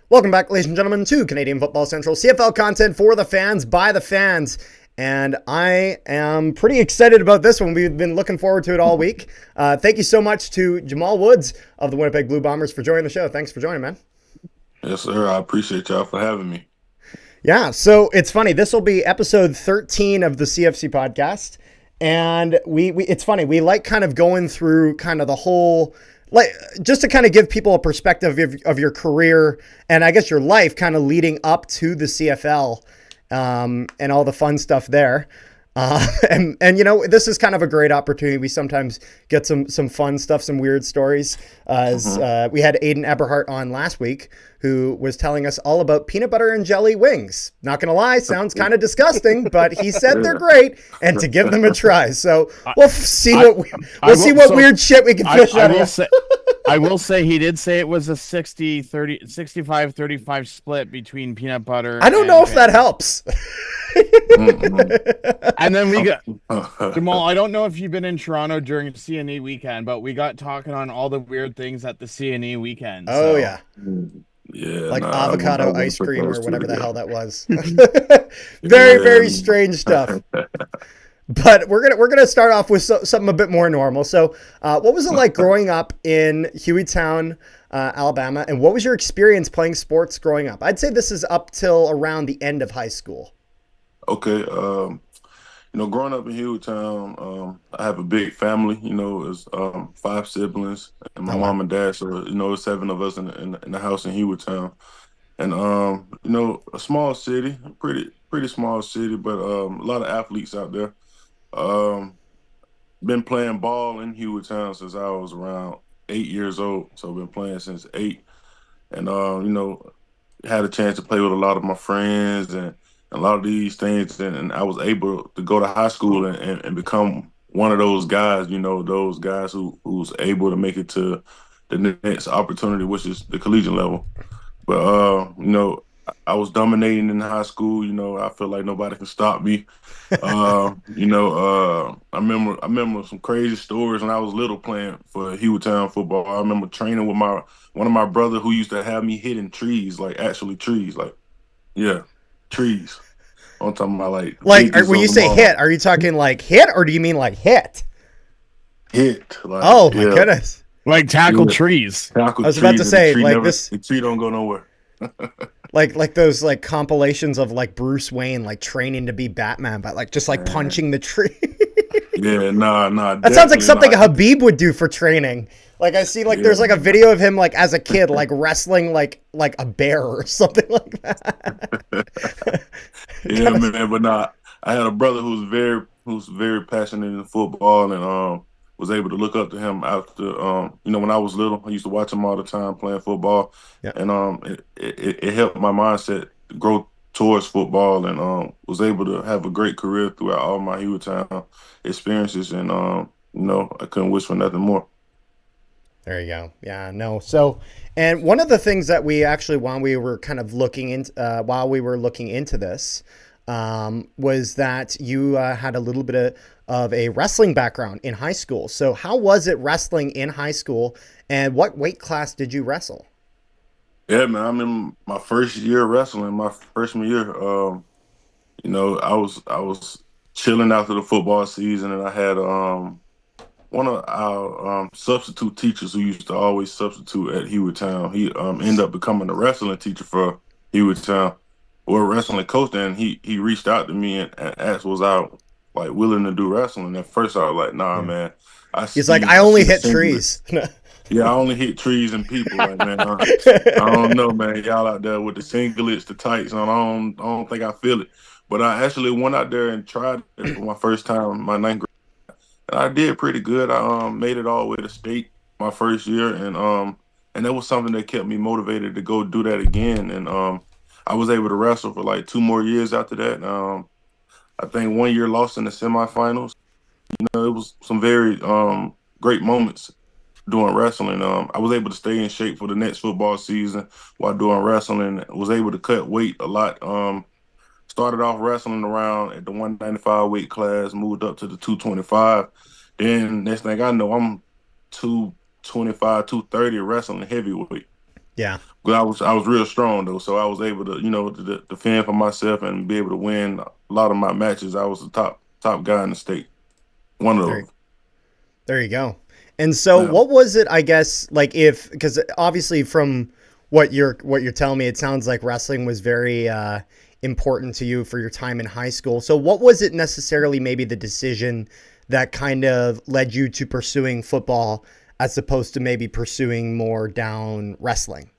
Welcome back, ladies and gentlemen, to Canadian Football Central, CFL content for the fans, by the fans. And I am pretty excited about this one. We've been looking forward to it all week. Thank you so much to Jamal Woods of the Winnipeg Blue Bombers for joining the show. Thanks for joining, man. Yes, sir. I appreciate y'all for having me. Yeah, so it's funny. This will be episode 13 of the CFC podcast. And it's funny. We like kind of going through kind of the whole, like, just to kind of give people a perspective of your career and I guess your life kind of leading up to the CFL and all the fun stuff there. And you know, this is kind of a great opportunity. We sometimes get some fun stuff, some weird stories. We had Aiden Eberhardt on last week, who was telling us all about peanut butter and jelly wings. Not gonna lie, sounds kind of disgusting, but he said they're great, and to give them a try. So we'll see what weird shit we can fish out of you. I will say he did say it was a 65-35 split between peanut butter. I don't know if that helps. And then we got Jamal. I don't know if you've been in Toronto during CNE weekend, but we got talking on all the weird things at the CNE weekend. Oh, yeah. Yeah, like avocado ice cream or whatever the hell that was. Very strange stuff. But we're gonna start off with something a bit more normal. So, what was it like growing up in Hueytown, Alabama, and what was your experience playing sports growing up? I'd say this is up till around the end of high school. Okay, growing up in Hueytown, I have a big family. You know, it's 5 siblings and my mom and dad. So it's 7 of us in the house in Hueytown, and a small city, pretty small city, but a lot of athletes out there. Been playing ball in Hueytown since I was around 8 years old. So I've been playing since 8, and had a chance to play with a lot of my friends and a lot of these things, and I was able to go to high school and become one of those guys, those guys who's able to make it to the next opportunity, which is the collegiate level. But, I was dominating in high school. I feel like nobody can stop me. I remember some crazy stories when I was little playing for Hueytown football. I remember training with one of my brothers who used to have me hitting trees, like actually trees, trees. I'm talking about like when you say hit, are you talking like hit or do you mean like hit? Hit. Oh my goodness! Like tackle trees. I was about to say the tree don't go nowhere. like those like compilations of like Bruce Wayne like training to be Batman, but like just like punching the tree. Yeah, nah. That sounds like something Habib would do for training. Like I see there's like a video of him like as a kid like wrestling like a bear or something like that. Yeah, man, but I had a brother who's very passionate in football and was able to look up to him after when I was little. I used to watch him all the time playing football. Yeah. And it helped my mindset grow towards football and was able to have a great career throughout all my Hueytown experiences and I couldn't wish for nothing more. There you go. Yeah, no. So, and one of the things that we actually, while we were looking into this, was that you had a little bit of a wrestling background in high school. So how was it wrestling in high school and what weight class did you wrestle? Yeah, man, I'm in my first year wrestling, my freshman year. I was chilling after the football season and I had one of our substitute teachers who used to always substitute at Hueytown. He ended up becoming a wrestling teacher for Hueytown, or a wrestling coach. And he reached out to me and asked, was I like willing to do wrestling? At first, I was like, nah, man. He's like, I only hit trees. Yeah, I only hit trees and people. Like, man, I don't know, man. Y'all out there with the singlets, the tights on. I don't think I feel it. But I actually went out there and tried it for my first time, my 9th grade. And I did pretty good. I made it all the way to state my first year, and that was something that kept me motivated to go do that again. And I was able to wrestle for like 2 more years after that. I think 1 year lost in the semifinals. It was some very great moments doing wrestling. I was able to stay in shape for the next football season while doing wrestling. Was able to cut weight a lot. Started off wrestling around at the 195 weight class, moved up to the 225. Then next thing I know, I'm 225, 230 wrestling heavyweight. Yeah. But I was real strong though, so I was able to to defend for myself and be able to win a lot of my matches. I was the top guy in the state. One of There, those. there you go. And so, Yeah. what was it? I guess like if because obviously from what you're telling me, it sounds like wrestling was very important to you for your time in high school. So, what was it necessarily? Maybe the decision that kind of led you to pursuing football as opposed to maybe pursuing more down wrestling.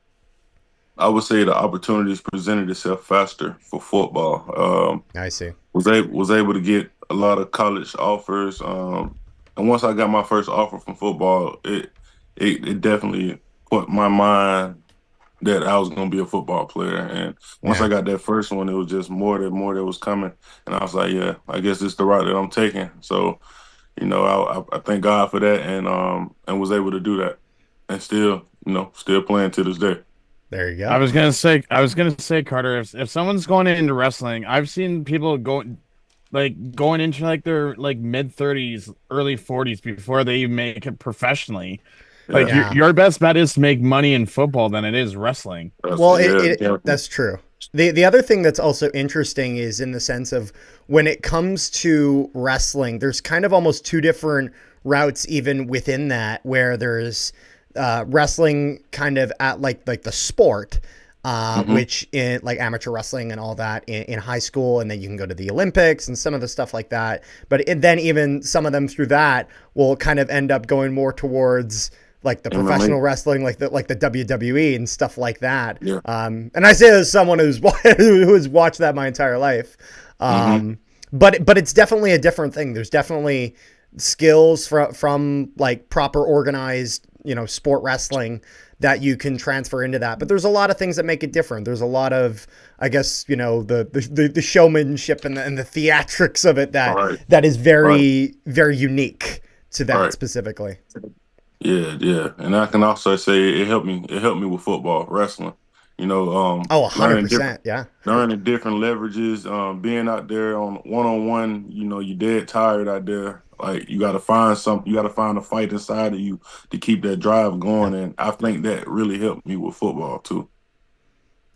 I would say the opportunities presented itself faster for football. I see. Was able to get a lot of college offers. And once I got my first offer from football, it definitely put my mind that I was going to be a football player. And once I Yeah. got that first one, it was just more that was coming. And I was like, yeah, I guess this is the route that I'm taking. So, I thank God for that, and was able to do that, and still, still playing to this day. There you I go. was gonna say, Carter, if someone's going into wrestling, I've seen people going into like their like mid 30s, early 40s before they even make it professionally. Like Yeah, your Yeah. your best bet is to make money in football than it is wrestling. Well, definitely. that's true. The other thing that's also interesting is in the sense of when it comes to wrestling, there's kind of almost two different routes even within that, where there's wrestling kind of at like the sport, Hmm. which in like amateur wrestling and all that in high school, and then you can go to the Olympics and some of the stuff like that. But then even some of them through that will kind of end up going more towards like the MMA. professional wrestling, like the WWE and stuff like that. Yeah. And I say this as someone who has watched that my entire life. Hmm. But it's definitely a different thing. There's definitely skills from like proper organized, sport wrestling that you can transfer into that. But there's a lot of things that make it different. There's a lot of, I guess, the showmanship and the theatrics of it All right. that is Right. very, very unique to that Right. specifically. Yeah, yeah. And I can also say it helped me. It helped me with football, wrestling. Oh, Learning different 100%. Yeah. learning different leverages, being out there on one, you're dead tired out there. Like you gotta find a fight inside of you to keep that drive Yeah. going. And I think that really helped me with football too.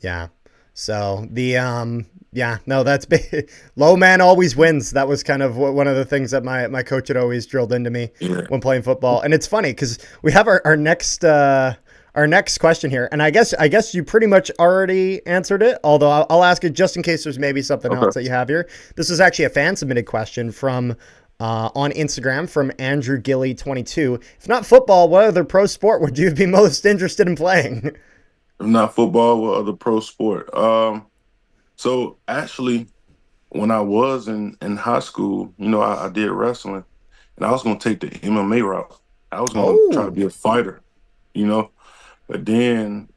Yeah. So yeah, no, that's big. Low man always wins. That was kind of one of the things that my coach had always drilled into me Yeah. when playing football. And it's funny because we have our next question here, and I guess you pretty much already answered it. Although I'll ask it just in case there's maybe something Okay. else that you have here. This is actually a fan submitted question from on Instagram from Andrew Gilly 22. If not football, what other pro sport would you be most interested in playing? If not football, what other pro sport? So actually, when I was in high school, I did wrestling, and I was gonna take the MMA route. I was gonna try to Oh, be a fighter, you know. But then,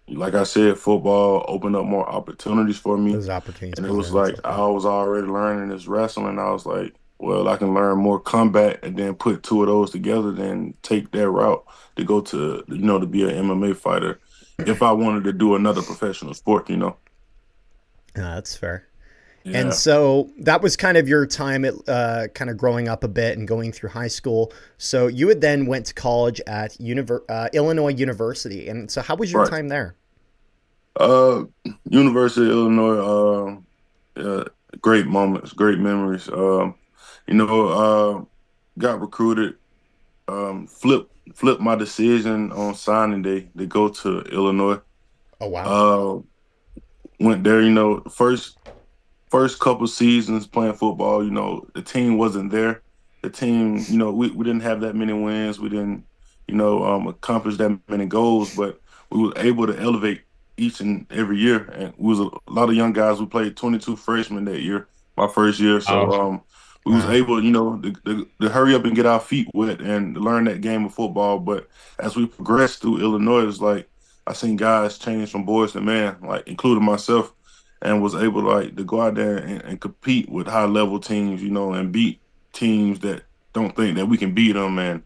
like I said, football opened up more opportunities for me, those opportunities and it was present like itself. Yeah. I was already learning this wrestling. I was like, well, I can learn more combat and then put two of those together, then take that route to go to be an MMA fighter. If I wanted to do another professional sport. That's fair. And Yeah, so that was kind of your time at kind of growing up a bit and going through high school. So you had then went to college at Illinois University. And so how was your right. time there? Uh, University of Illinois. Great moments, great memories. You know, got recruited. Flipped my decision on signing day to go to Illinois. Oh, wow. Uh, Went there. First couple seasons playing football, the team wasn't there. The team, we didn't have that many wins. We didn't, accomplish that many goals, but we were able to elevate each and every year. And we was a lot of young guys. We played 22 freshmen that year, my first year. So Oh, we was Wow. able, to hurry up and get our feet wet and learn that game of football. But as we progressed through Illinois, it's like I seen guys change from boys to man, like including myself, and was able to go out there and compete with high level teams, and beat teams that don't think that we can beat them. And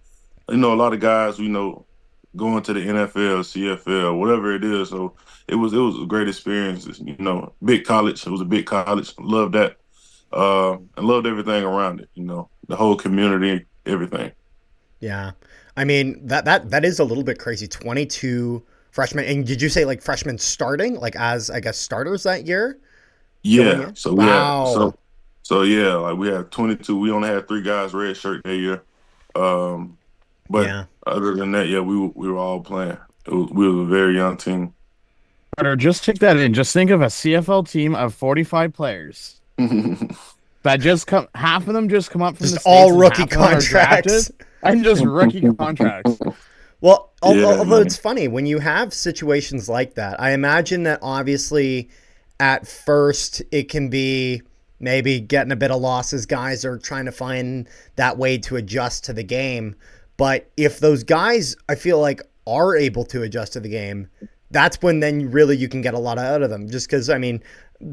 a lot of guys, going to the NFL, CFL, whatever it is. So it was a great experience. Big college. It was a big college. Loved that. And loved everything around it. The whole community. everything. Yeah. I mean, that is a little bit crazy. 22 freshmen. And did you say like freshmen starting, like as I guess starters that year going Yeah. in? So we had Wow. yeah, like we had 22. We only had 3 guys red shirt that year. Um, but Yeah. other than that, yeah, we were all playing. We were a very young team. Carter, just take that in. Just think of a CFL team of 45 players that just come. Half of them just come up from Just the all states, and rookie half of them are drafted, contracts. and just rookie contracts. Well, Yeah, although it's man. funny when you have situations like that, I imagine that obviously at first it can be maybe getting a bit of losses. Guys are trying to find that way to adjust to the game. But if those guys, I feel like, are able to adjust to the game, that's when then really you can get a lot out of them. Just because, I mean,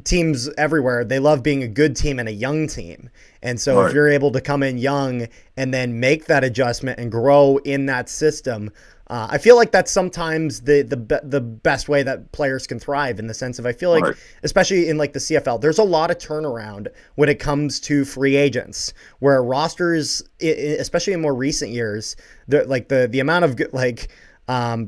teams everywhere, they love being a good team and a young team. And so if Right. you're able to come in young and then make that adjustment and grow in that system, I feel like that's sometimes the best way that players can thrive, in the sense of, I feel like, Right. especially in like the CFL, there's a lot of turnaround when it comes to free agents, where rosters, especially in more recent years, the amount of like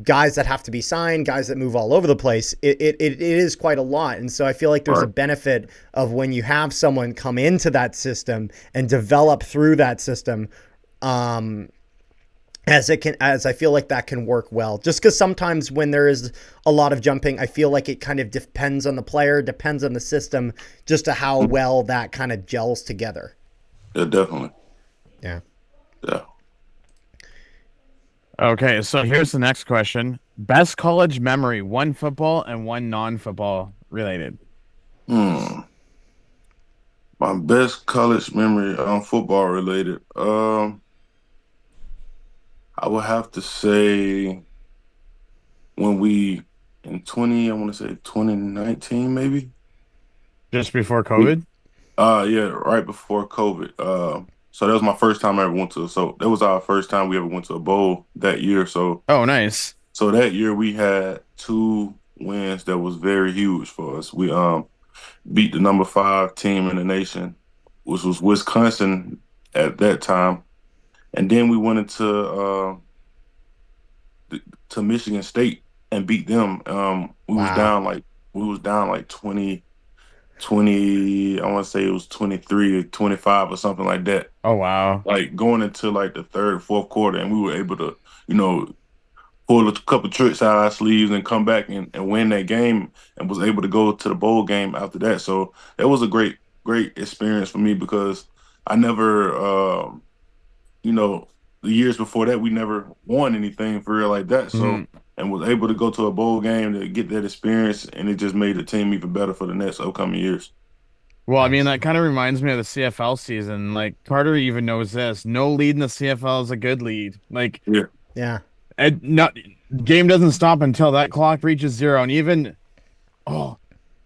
guys that have to be signed, guys that move all over the place, it is quite a lot. And so I feel like there's a Right. benefit of when you have someone come into that system and develop through that system, um, as I feel like that can work well. Just because sometimes when there is a lot of jumping, I feel like it kind of depends on the player, depends on the system, just to how well that kind of gels together. Yeah, definitely. Yeah. Yeah. Okay, so here's the next question: best college memory, one football and one non-football related. Hmm. My best college memory football related. I would have to say when we in 20, I want to say 2019 maybe. Just before We COVID? yeah, right before COVID. So that was my first time I ever went to. So that was our first time we ever went to a bowl that year. Oh, nice. So that year we had 2 wins that was very huge for us. We beat the number 5 team in the nation, which was Wisconsin at that time, and then we went to Michigan State and beat them. Wow. We was down like 20. I want to say it was 23 or 25 or something like that. Oh, wow. Like going into like the third, fourth quarter, and we were able to, you know, pull a couple tricks out of our sleeves and come back and win that game, and was able to go to the bowl game after that. So that was a great experience for me because I never, you know, the years before that we never won anything for real like that. So Mhm. and was able to go to a bowl game to get that experience, and it just made the team even better for the next upcoming years. Well, I mean, Nice. that kind of reminds me of the CFL season. Like, Carter even knows this. No lead in the CFL is a good lead. Like, Yeah, Yeah. not game doesn't stop until that clock reaches zero. And even, oh,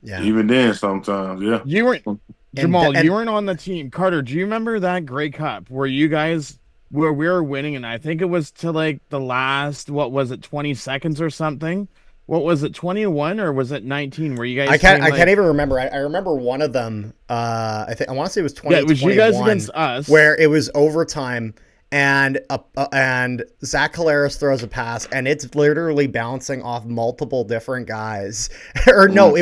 Yeah. even then sometimes, yeah. you weren't, And Jamal, you and weren't on the team. Carter, do you remember that Grey Cup where you guys, where we were winning? And I think it was to like the last, what was it, 20 seconds or something? What was it, 21 or was it 19? Where you guys came I can't like, even remember. I remember one of them. I want to say it was yeah, it was you guys against 2021, us. where it was overtime, and Zach Collaros throws a pass, and it's literally bouncing off multiple different guys. Or no, Mhm.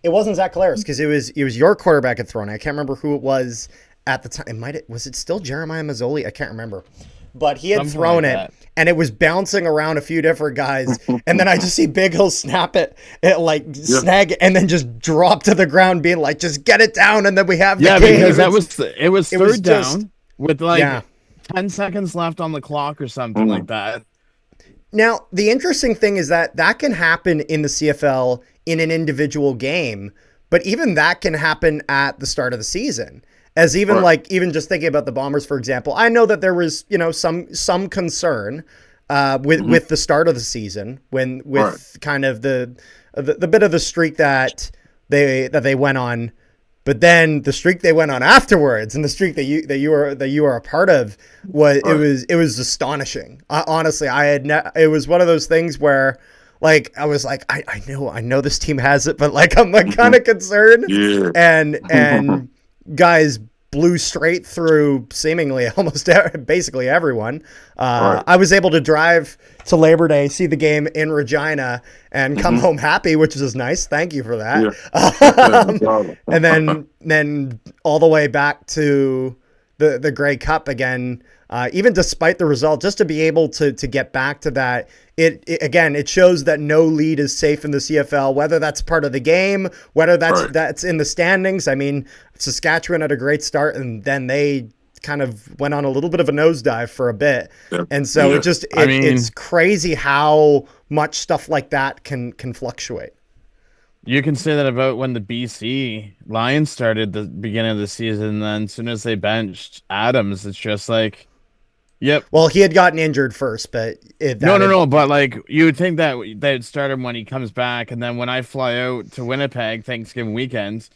it wasn't Zach Collaros, because it was your quarterback had thrown it. I can't remember who it was at the time. Was it still Jeremiah Mazzoli? I can't remember, but he had Something like thrown it, that. and it was bouncing around a few different guys, and then I just see Big Hill snap it like Yeah, snag it, and then just drop to the ground, being like, "Just get it down," and then we have the Yeah, game. because it was It was third just down with yeah. like 10 seconds left on the clock or something like Mhm. that. Now the interesting thing is that that can happen in the CFL in an individual game, but even that can happen at the start of the season. As even Right. like even just thinking about the Bombers, for example, I know that there was some concern Hmm. with the start of the season, when Right. with kind of the bit of the streak that they went on, but then the streak they went on afterwards, and the streak that you are a part of, was it Right. was it was astonishing. Honestly, it was one of those things where, like, I was like, I know this team has it, but like I'm like kind Hmm. of concerned, Yeah. and guys blew straight through seemingly almost basically everyone. Right. I was able to drive to Labor Day, see the game in Regina, and come home happy, which is nice. Thank you for that. And then all the way back to the Grey Cup again. Even despite the result, just to be able to get back to that, it shows that no lead is safe in the CFL, whether that's part of the game, whether that's in the standings. I mean, Saskatchewan had a great start, and then they kind of went on a little bit of a nosedive for a bit. Yep. And so it's crazy how much stuff like that can fluctuate. You can say that about when the BC Lions started the beginning of the season, and then as soon as they benched Adams, it's just like, yep. Well, he had gotten injured first, but no. But like, you would think that they'd start him when he comes back, and then when I fly out to Winnipeg Thanksgiving weekend,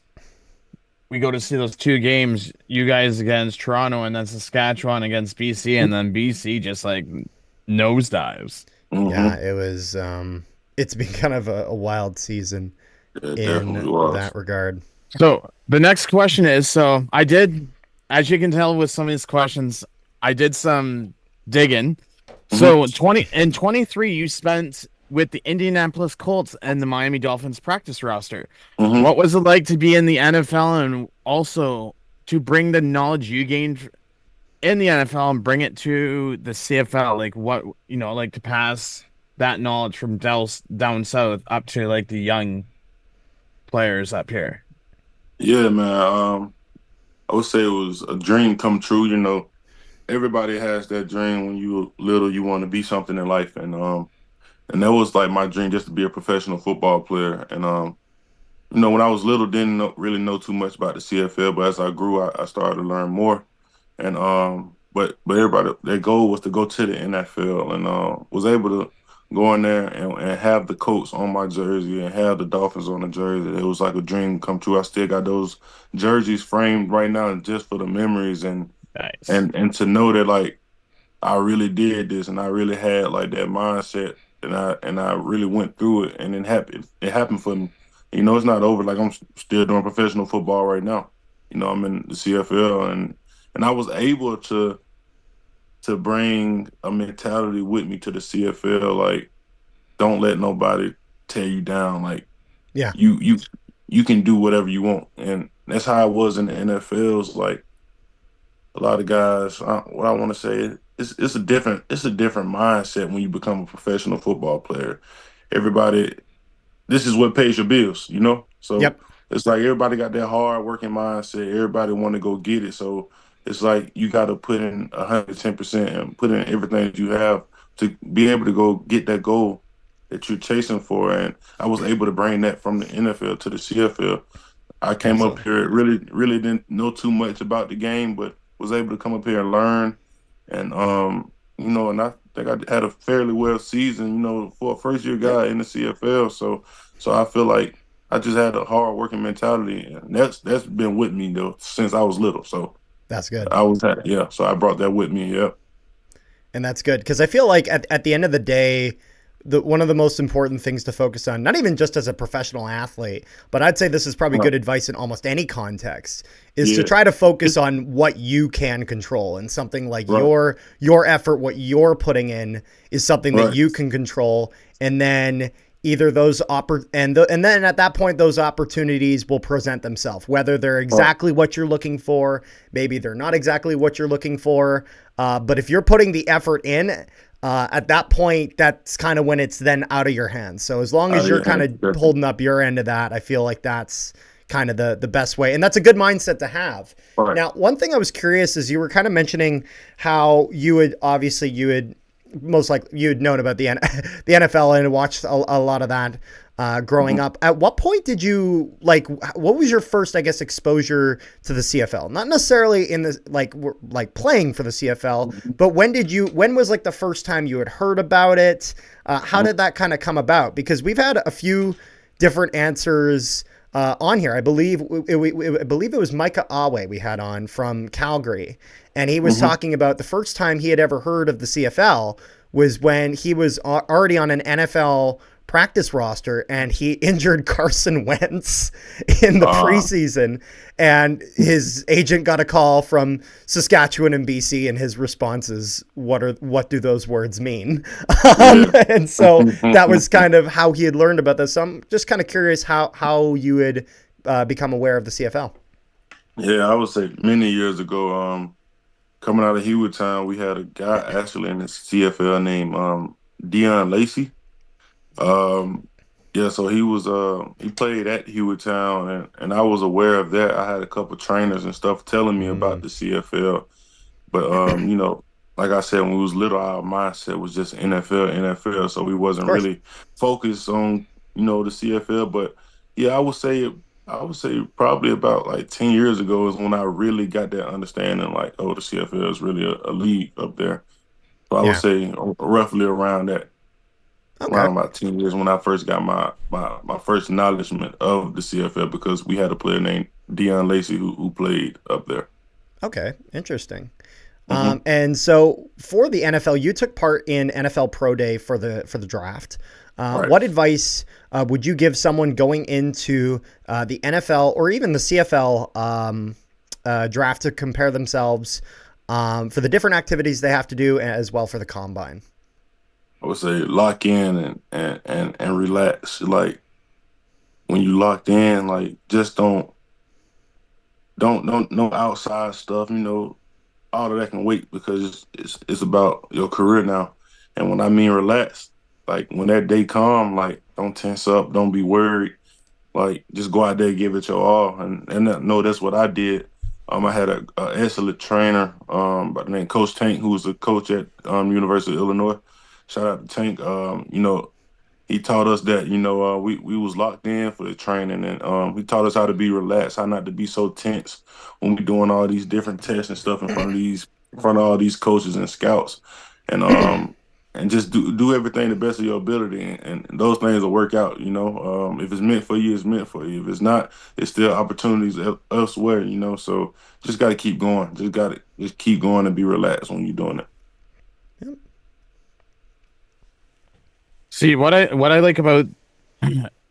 we go to see those 2 games. You guys against Toronto, and then Saskatchewan against BC, and then BC just like nosedives. Yeah, it was. It's been kind of a wild season in that regard. So the next question is: so I did, as you can tell with some of these questions, I did some digging. So 23, you spent with the Indianapolis Colts and the Miami Dolphins practice roster. What was it like to be in the NFL and also to bring the knowledge you gained in the NFL and bring it to the CFL? Like what, like to pass that knowledge from down south up to like the young players up here? Yeah, man. I would say it was a dream come true. Everybody has that dream when you little, you want to be something in life. And that was like my dream, just to be a professional football player. And, when I was little, didn't really know too much about the CFL, but as I grew, I started to learn more. And, but everybody, their goal was to go to the NFL, and was able to go in there and have the Colts on my jersey and have the Dolphins on the jersey. It was like a dream come true. I still got those jerseys framed right now just for the memories and nice. and to know that like I really did this and I really had like that mindset and I really went through it and it happened for me. It's not over. Like I'm still doing professional football right now. I'm in the CFL and I was able to bring a mentality with me to the CFL, like don't let nobody tear you down. Like, yeah, you can do whatever you want, and that's how I was in the NFL. It's like a lot of guys. What I want to say is, it's a different mindset when you become a professional football player. Everybody, this is what pays your bills, So yep. It's like everybody got that hard working mindset. Everybody want to go get it, so. It's like you got to put in 110% and put in everything that you have to be able to go get that goal that you're chasing for. And I was able to bring that from the NFL to the CFL. I came up here, really didn't know too much about the game, but was able to come up here and learn. And, and I think I had a fairly well season, for a first-year guy in the CFL. So I feel like I just had a hard-working mentality, and that's been with me, though, since I was little. So. That's good. So I brought that with me, yeah. And that's good because I feel like at the end of the day, one of the most important things to focus on, not even just as a professional athlete, but I'd say this is probably good advice in almost any context, is to try to focus on what you can control, and something like your effort, what you're putting in is something that you can control, and then either those and then at that point those opportunities will present themselves, whether they're exactly what you're looking for, maybe they're not exactly what you're looking for, but if you're putting the effort in, at that point that's kind of when it's then out of your hands. So as long as you're kind of holding up your end of that, I feel like that's kind of the best way, and that's a good mindset to have. Now, one thing I was curious is you were kind of mentioning how you had most likely you had known about the NFL and watched a lot of that growing up. At what point did you what was your first, I guess, exposure to the CFL? Not necessarily in the like playing for the CFL, but when was like the first time you had heard about it? How did that kind of come about? Because we've had a few different answers on here. I believe it was Micah Awe we had on from Calgary, and he was talking about the first time he had ever heard of the CFL was when he was already on an NFL practice roster, and he injured Carson Wentz in the preseason, and his agent got a call from Saskatchewan and BC, and his response is, what do those words mean? And so that was kind of how he had learned about this. So I'm just kind of curious how you would become aware of the CFL. Yeah, I would say many years ago, coming out of Hewitttown, we had a guy actually in the CFL named Dion Lacey. Yeah, so he played at Hewitttown, and I was aware of that. I had a couple trainers and stuff telling me about the CFL, but like I said, when we was little, our mindset was just NFL, NFL. So we Of wasn't course. really focused on the CFL. But yeah, I would say probably about like 10 years ago is when I really got that understanding. Like, oh, the CFL is really a league up there. So I would Yeah. say roughly Okay. around about 10 years when I first got my first acknowledgement of the CFL because we had a player named Dion Lacey who played up there. Okay. Interesting. Hmm. And so for the NFL, you took part in NFL Pro Day for the draft. Right. What advice would you give someone going into the NFL or even the CFL draft to compare themselves for the different activities they have to do, as well for the combine? I would say lock in and relax. Like when you locked in, like just don't no outside stuff. All of that can wait because it's about your career now. And when I mean relax, like when that day come, like don't tense up, don't be worried. Like just go out there, give it your all, and no, that's what I did. I had a excellent trainer, by the name Coach Tank, who was a coach at University of Illinois. Shout out to Tank. He taught us that we was locked in for the training, and he taught us how to be relaxed, how not to be so tense when we doing all these different tests and stuff in front of all these coaches and scouts, and just do everything the best of your ability, and those things will work out. If it's meant for you, it's meant for you. If it's not, there's still opportunities elsewhere. So just got to keep going. Just keep going and be relaxed when you're doing it. See what I like about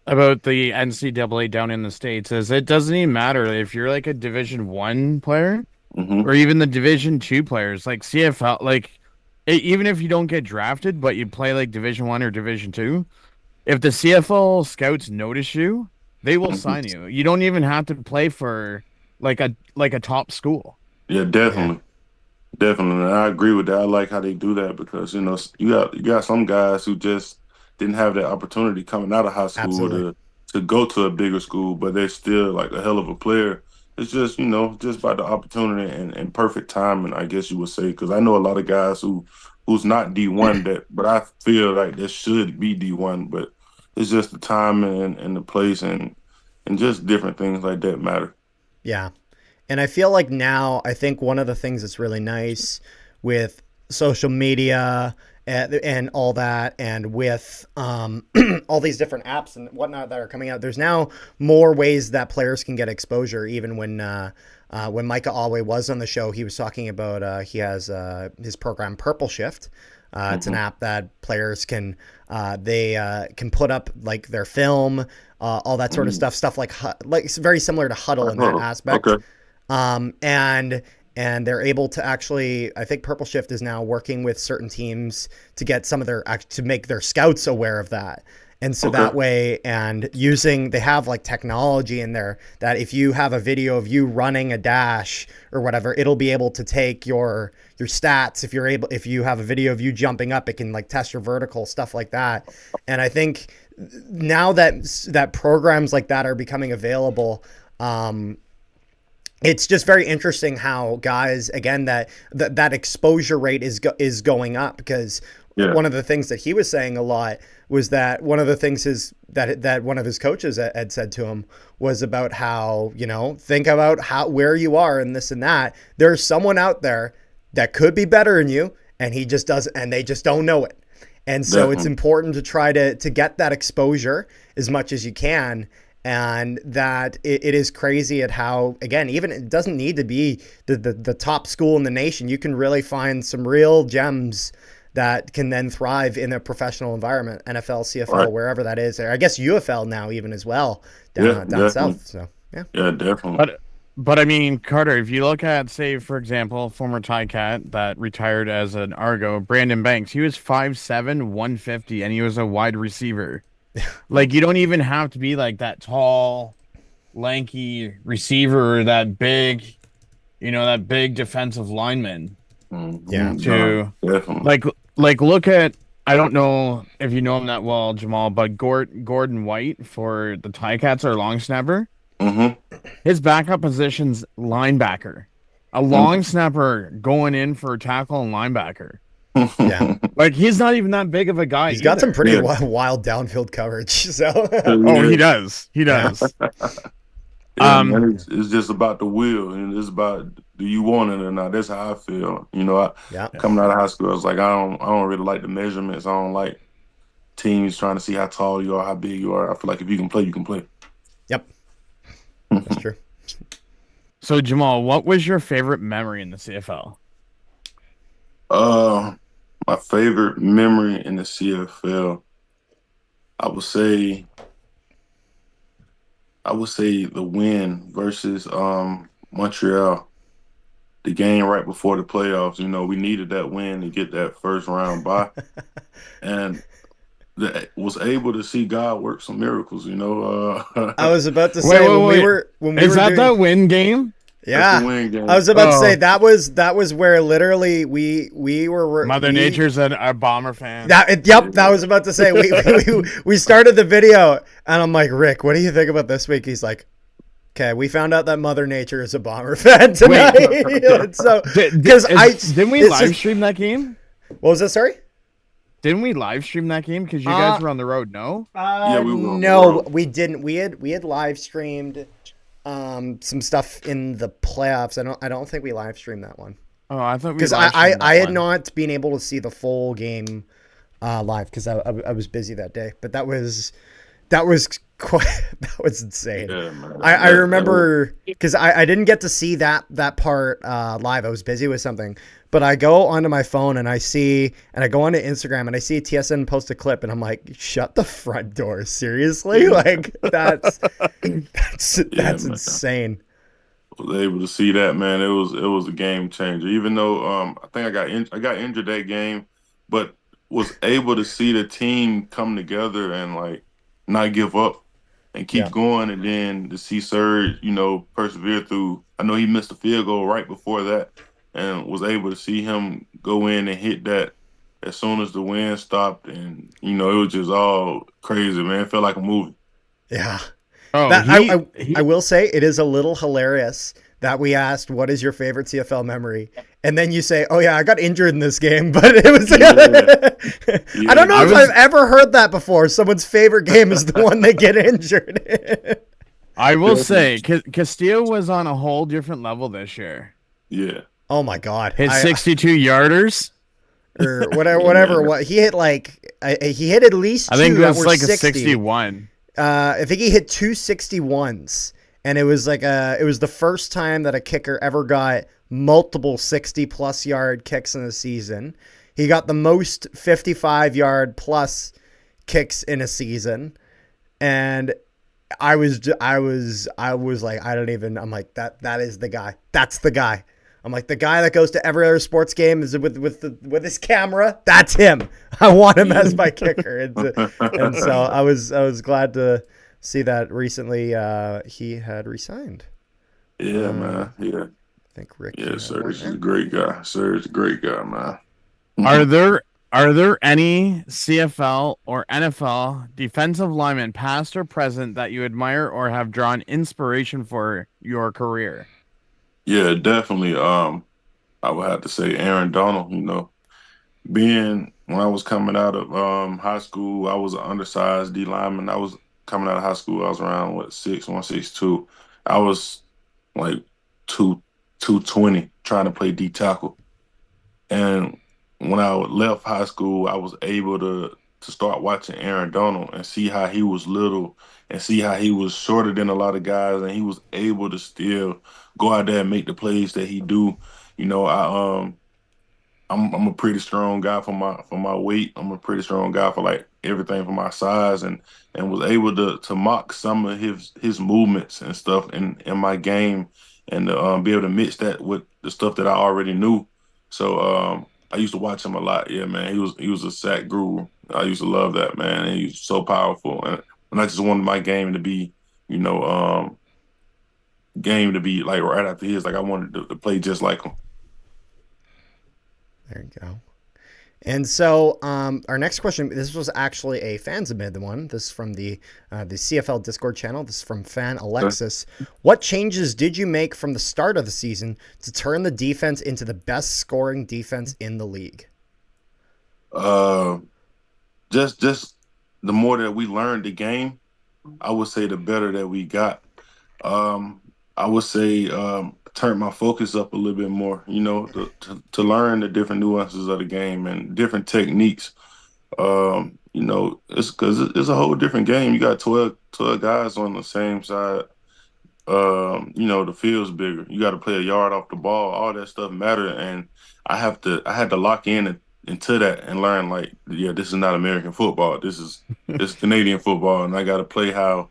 about the NCAA down in the States is it doesn't even matter if you're like a Division 1 player Hmm. or even the Division 2 players, like CFL, like even if you don't get drafted, but you play like Division 1 or Division 2, if the CFL scouts notice you, they will Hmm. sign you. You don't even have to play for like a top school. Yeah, Yeah, definitely. Definitely, and I agree with that. I like how they do that because you got some guys who just didn't have that opportunity coming out of high school absolutely. to go to a bigger school, but they're still like a hell of a player. It's just just by the opportunity and perfect timing, I guess you would say. Because I know a lot of guys who's not D1 but I feel like they should be D1, but it's just the timing and the place and just different things like that matter. Yeah. And I feel like now, I think one of the things that's really nice with social media and all that, and with all these different apps and whatnot that are coming out, there's now more ways that players can get exposure. Even when Micah Alway was on the show, he was talking about he has his program Purple Shift. It's an Hmm. app that players can put up like their film, all that sort of Hmm. stuff. Stuff like it's very similar to Huddle in that aspect. Okay. And they're able to actually, I think Purple Shift is now working with certain teams to get some of to make their scouts aware of that. And so Okay. that way, and they have like technology in there that if you have a video of you running a dash or whatever, it'll be able to take your stats. If you have a video of you jumping up, it can like test your vertical, stuff like that. And I think now that programs like that are becoming available, it's just very interesting how guys, again, that exposure rate is going up, because Yeah. one of the things that he was saying a lot was that one of the things is that one of his coaches had said to him was about how, think about where you are and this and that. There's someone out there that could be better than you, and he just doesn't, and they just don't know it. And so it's Definitely. important to try to get that exposure as much as you can. And that it is crazy at how, again, even it doesn't need to be the top school in the nation. You can really find some real gems that can then thrive in a professional environment, NFL, Right. CFL, wherever that is. Or I guess UFL now even as well Yeah, down definitely. south. So yeah, Yeah, definitely. But I mean, Carter, if you look at, say, for example, former Ticat that retired as an Argo, Brandon Banks, he was 5'7", 150, and he was a wide receiver. Like, you don't even have to be like that tall, lanky receiver, or that big defensive lineman yeah. Nah, to definitely. like like look at, I don't know if you know him that well, Jamal, but Gordon White for the Ticats, our long snapper. Mm-hmm. His backup position's linebacker. A long snapper going in for tackle and linebacker. Yeah. Like, he's not even that big of a guy He's got some either. pretty Yeah. wild downfield coverage. So Oh, he Yeah. does. He yeah, does. Yeah, Um, man, it's just about the will, and it's about do you want it or not. That's how I feel. yeah, Coming out of high school, I was like, I don't really like the measurements. I don't like teams trying to see how tall you are, how big you are. I feel like if you can play, you can play. yep, that's true. so Jamal, what was your favorite memory in the CFL? uh, my favorite memory in the CFL, I would say, the win versus Montreal. The game right before the playoffs. We needed that win to get that first round bye, and was able to see God work some miracles. I was about to Wait, say wait, wait. when we Is were that doing. that win game? that's the Yeah, win I game. was about to say Oh, that was where literally we were Mother we Nature's a Bomber fan. yep, that was about to say we started the video and I'm like, Rick, what do you think about this week? He's like, okay, we found out that Mother Nature is a Bomber fan tonight. Wait, And so because didn't we it's live just stream that game? what was that? Sorry. Didn't we live stream that game? Because you guys were on the road, no? Yeah, we were on the No, road. we didn't. We had live streamed some stuff in the playoffs. I don't think we live streamed that one Oh, I thought we because live streamed I that had one. not been able to see the full game live because I was busy that day. But that was quite that was insane. Yeah, man. I That remember because I didn't get to see that part live. I was busy with something. But I go onto my phone and I go onto Instagram and I see TSN post a clip and I'm like, shut the front door. Seriously? Like yeah, that's man. insane. Was able to see that, man. It was a game changer. Even though I think I got injured that game, but was able to see the team come together and like not give up and Yeah. keep going, and then to see Serge, persevere through. I know he missed a field goal right before that, and was able to see him go in and hit that as soon as the wind stopped, and it was just all crazy, man. It felt like a movie. Yeah. Oh, That I will say it is a little hilarious that we asked what is your favorite CFL memory, and then you say, "Oh yeah, I got injured in this game," but it was. Yeah, I don't yeah, know I if was I've ever heard that before. Someone's favorite game is the one they get injured in. I will definitely. say Castillo was on a whole different level this year. Yeah, Oh my god, His I 62 yarders, or whatever yeah, whatever man. what he hit he hit at least I think two it that was were like a 60. 61. I think he hit 261s, and it was it was the first time that a kicker ever got multiple 60+ yard kicks in a season. He got the most 55-yard plus kicks in a season, and I was like, I don't even. I'm like, that is the guy. That's the guy. I'm like, the guy that goes to every other sports game is with his camera. That's him. I want him as my kicker, and so I was glad to see that recently he had resigned. Yeah, man. Yeah, I think Rick, yeah. you had one Serge is a there. great guy. Serge is a great guy, Are man. there are there any CFL or NFL defensive linemen, past or present, that you admire or have drawn inspiration for your career? Yeah, definitely. I would have to say Aaron Donald. Being when I was coming out of high school, I was an undersized D lineman. I was coming out of high school. I was around 162. I was like 220 trying to play D tackle. And when I left high school, I was able to start watching Aaron Donald and see how he was little and see how he was shorter than a lot of guys, and he was able to still go out there and make the plays that he do. I I'm a pretty strong guy for my weight. I'm a pretty strong guy for like everything for my size, and was able to mock some of his movements and stuff in my game, and be able to mix that with the stuff that I already knew. So I used to watch him a lot. Yeah, man, he was a sack guru. I used to love that, man. And he was so powerful, and I just wanted my game to be, you know, game to be like right after his. Like I wanted to play just like him. There you go. And so our next question, this was actually a fan submitted one. This is from the CFL Discord channel. This is from fan Alexis. What changes did you make from the start of the season to turn the defense into the best scoring defense in the league? Uh, just the more that we learned the game, I would say the better that we got. Um, I would say turn my focus up a little bit more, to learn the different nuances of the game and different techniques. It's because it's a whole different game. You got 12 guys on the same side. The field's bigger. You got to play a yard off the ball. All that stuff matter, and I had to lock into that and learn like, yeah, this is not American football. This is Canadian football, and I got to play how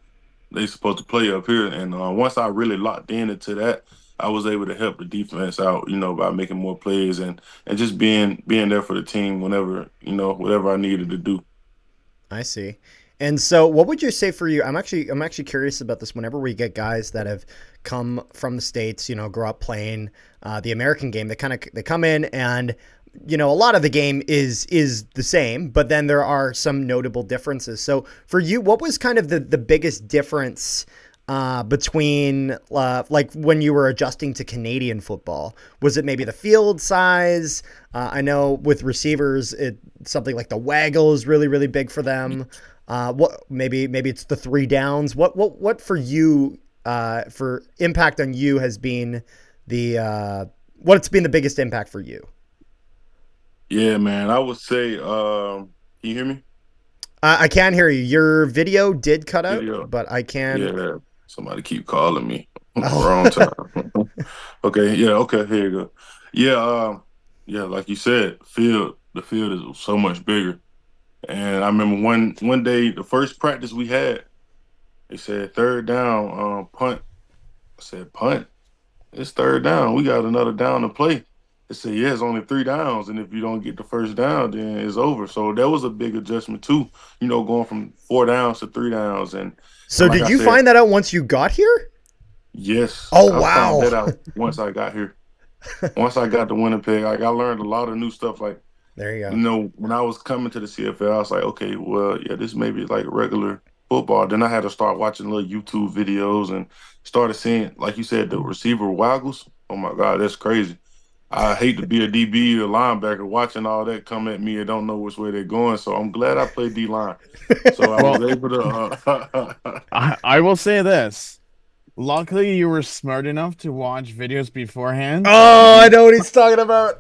they supposed to play up here. And once I really locked into that, I was able to help the defense out, by making more plays and just being there for the team whenever, whatever I needed to do. I see. And so what would you say for you? I'm actually curious about this. Whenever we get guys that have come from the States, grow up playing the American game, they come in and, a lot of the game is the same, but then there are some notable differences. So for you, what was kind of the biggest difference between like when you were adjusting to Canadian football? Was it maybe the field size? I know with receivers, something like the waggle is really, really big for them. What maybe it's the three downs. What for you for impact on you has been what's been the biggest impact for you? Yeah, man, I would say, can you hear me? I can hear you. Your video did cut out, Video. but I can. Yeah, somebody keep calling me. Wrong Oh, time. Okay, yeah, okay, here you go. Yeah, yeah, like you said, the field is so much bigger. And I remember one day, the first practice we had, they said third down, punt. I said, punt? It's third down. We got another down to play. They said, yeah, it's only three downs, and if you don't get the first down, then it's over. So that was a big adjustment too, going from four downs to three downs. And so like did I you said, find that out once you got here? yes, Oh, I found wow. that out once I got here. Once I got to Winnipeg, like I learned a lot of new stuff. Like, There you go. when I was coming to the CFL, I was like, okay, well, yeah, this may be like regular football. Then I had to start watching little YouTube videos and started seeing, like you said, the receiver waggles. Oh my God, that's crazy. I hate to be a DB or linebacker watching all that come at me and don't know which way they're going. So I'm glad I played D line. So I was Well, able to. I will say this. Luckily, you were smart enough to watch videos beforehand. Oh, I know what he's talking about.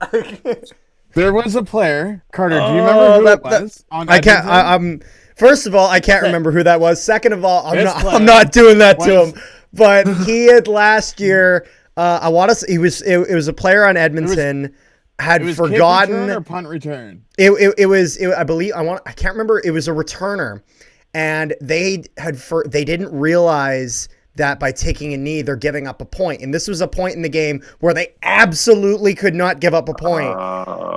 There was a player, Carter. Do you remember Oh, who it that was on I can't. Edmonton? I'm First of all, I can't Okay. remember who that was. Second of all, This I'm player not doing that to was him. But he had last year. I want to. He was. It was a player on Edmonton. Had it was kick forgotten. return or punt return. It was. I believe. I can't remember. It was a returner, and they didn't realize that by taking a knee, they're giving up a point. And this was a point in the game where they absolutely could not give up a point.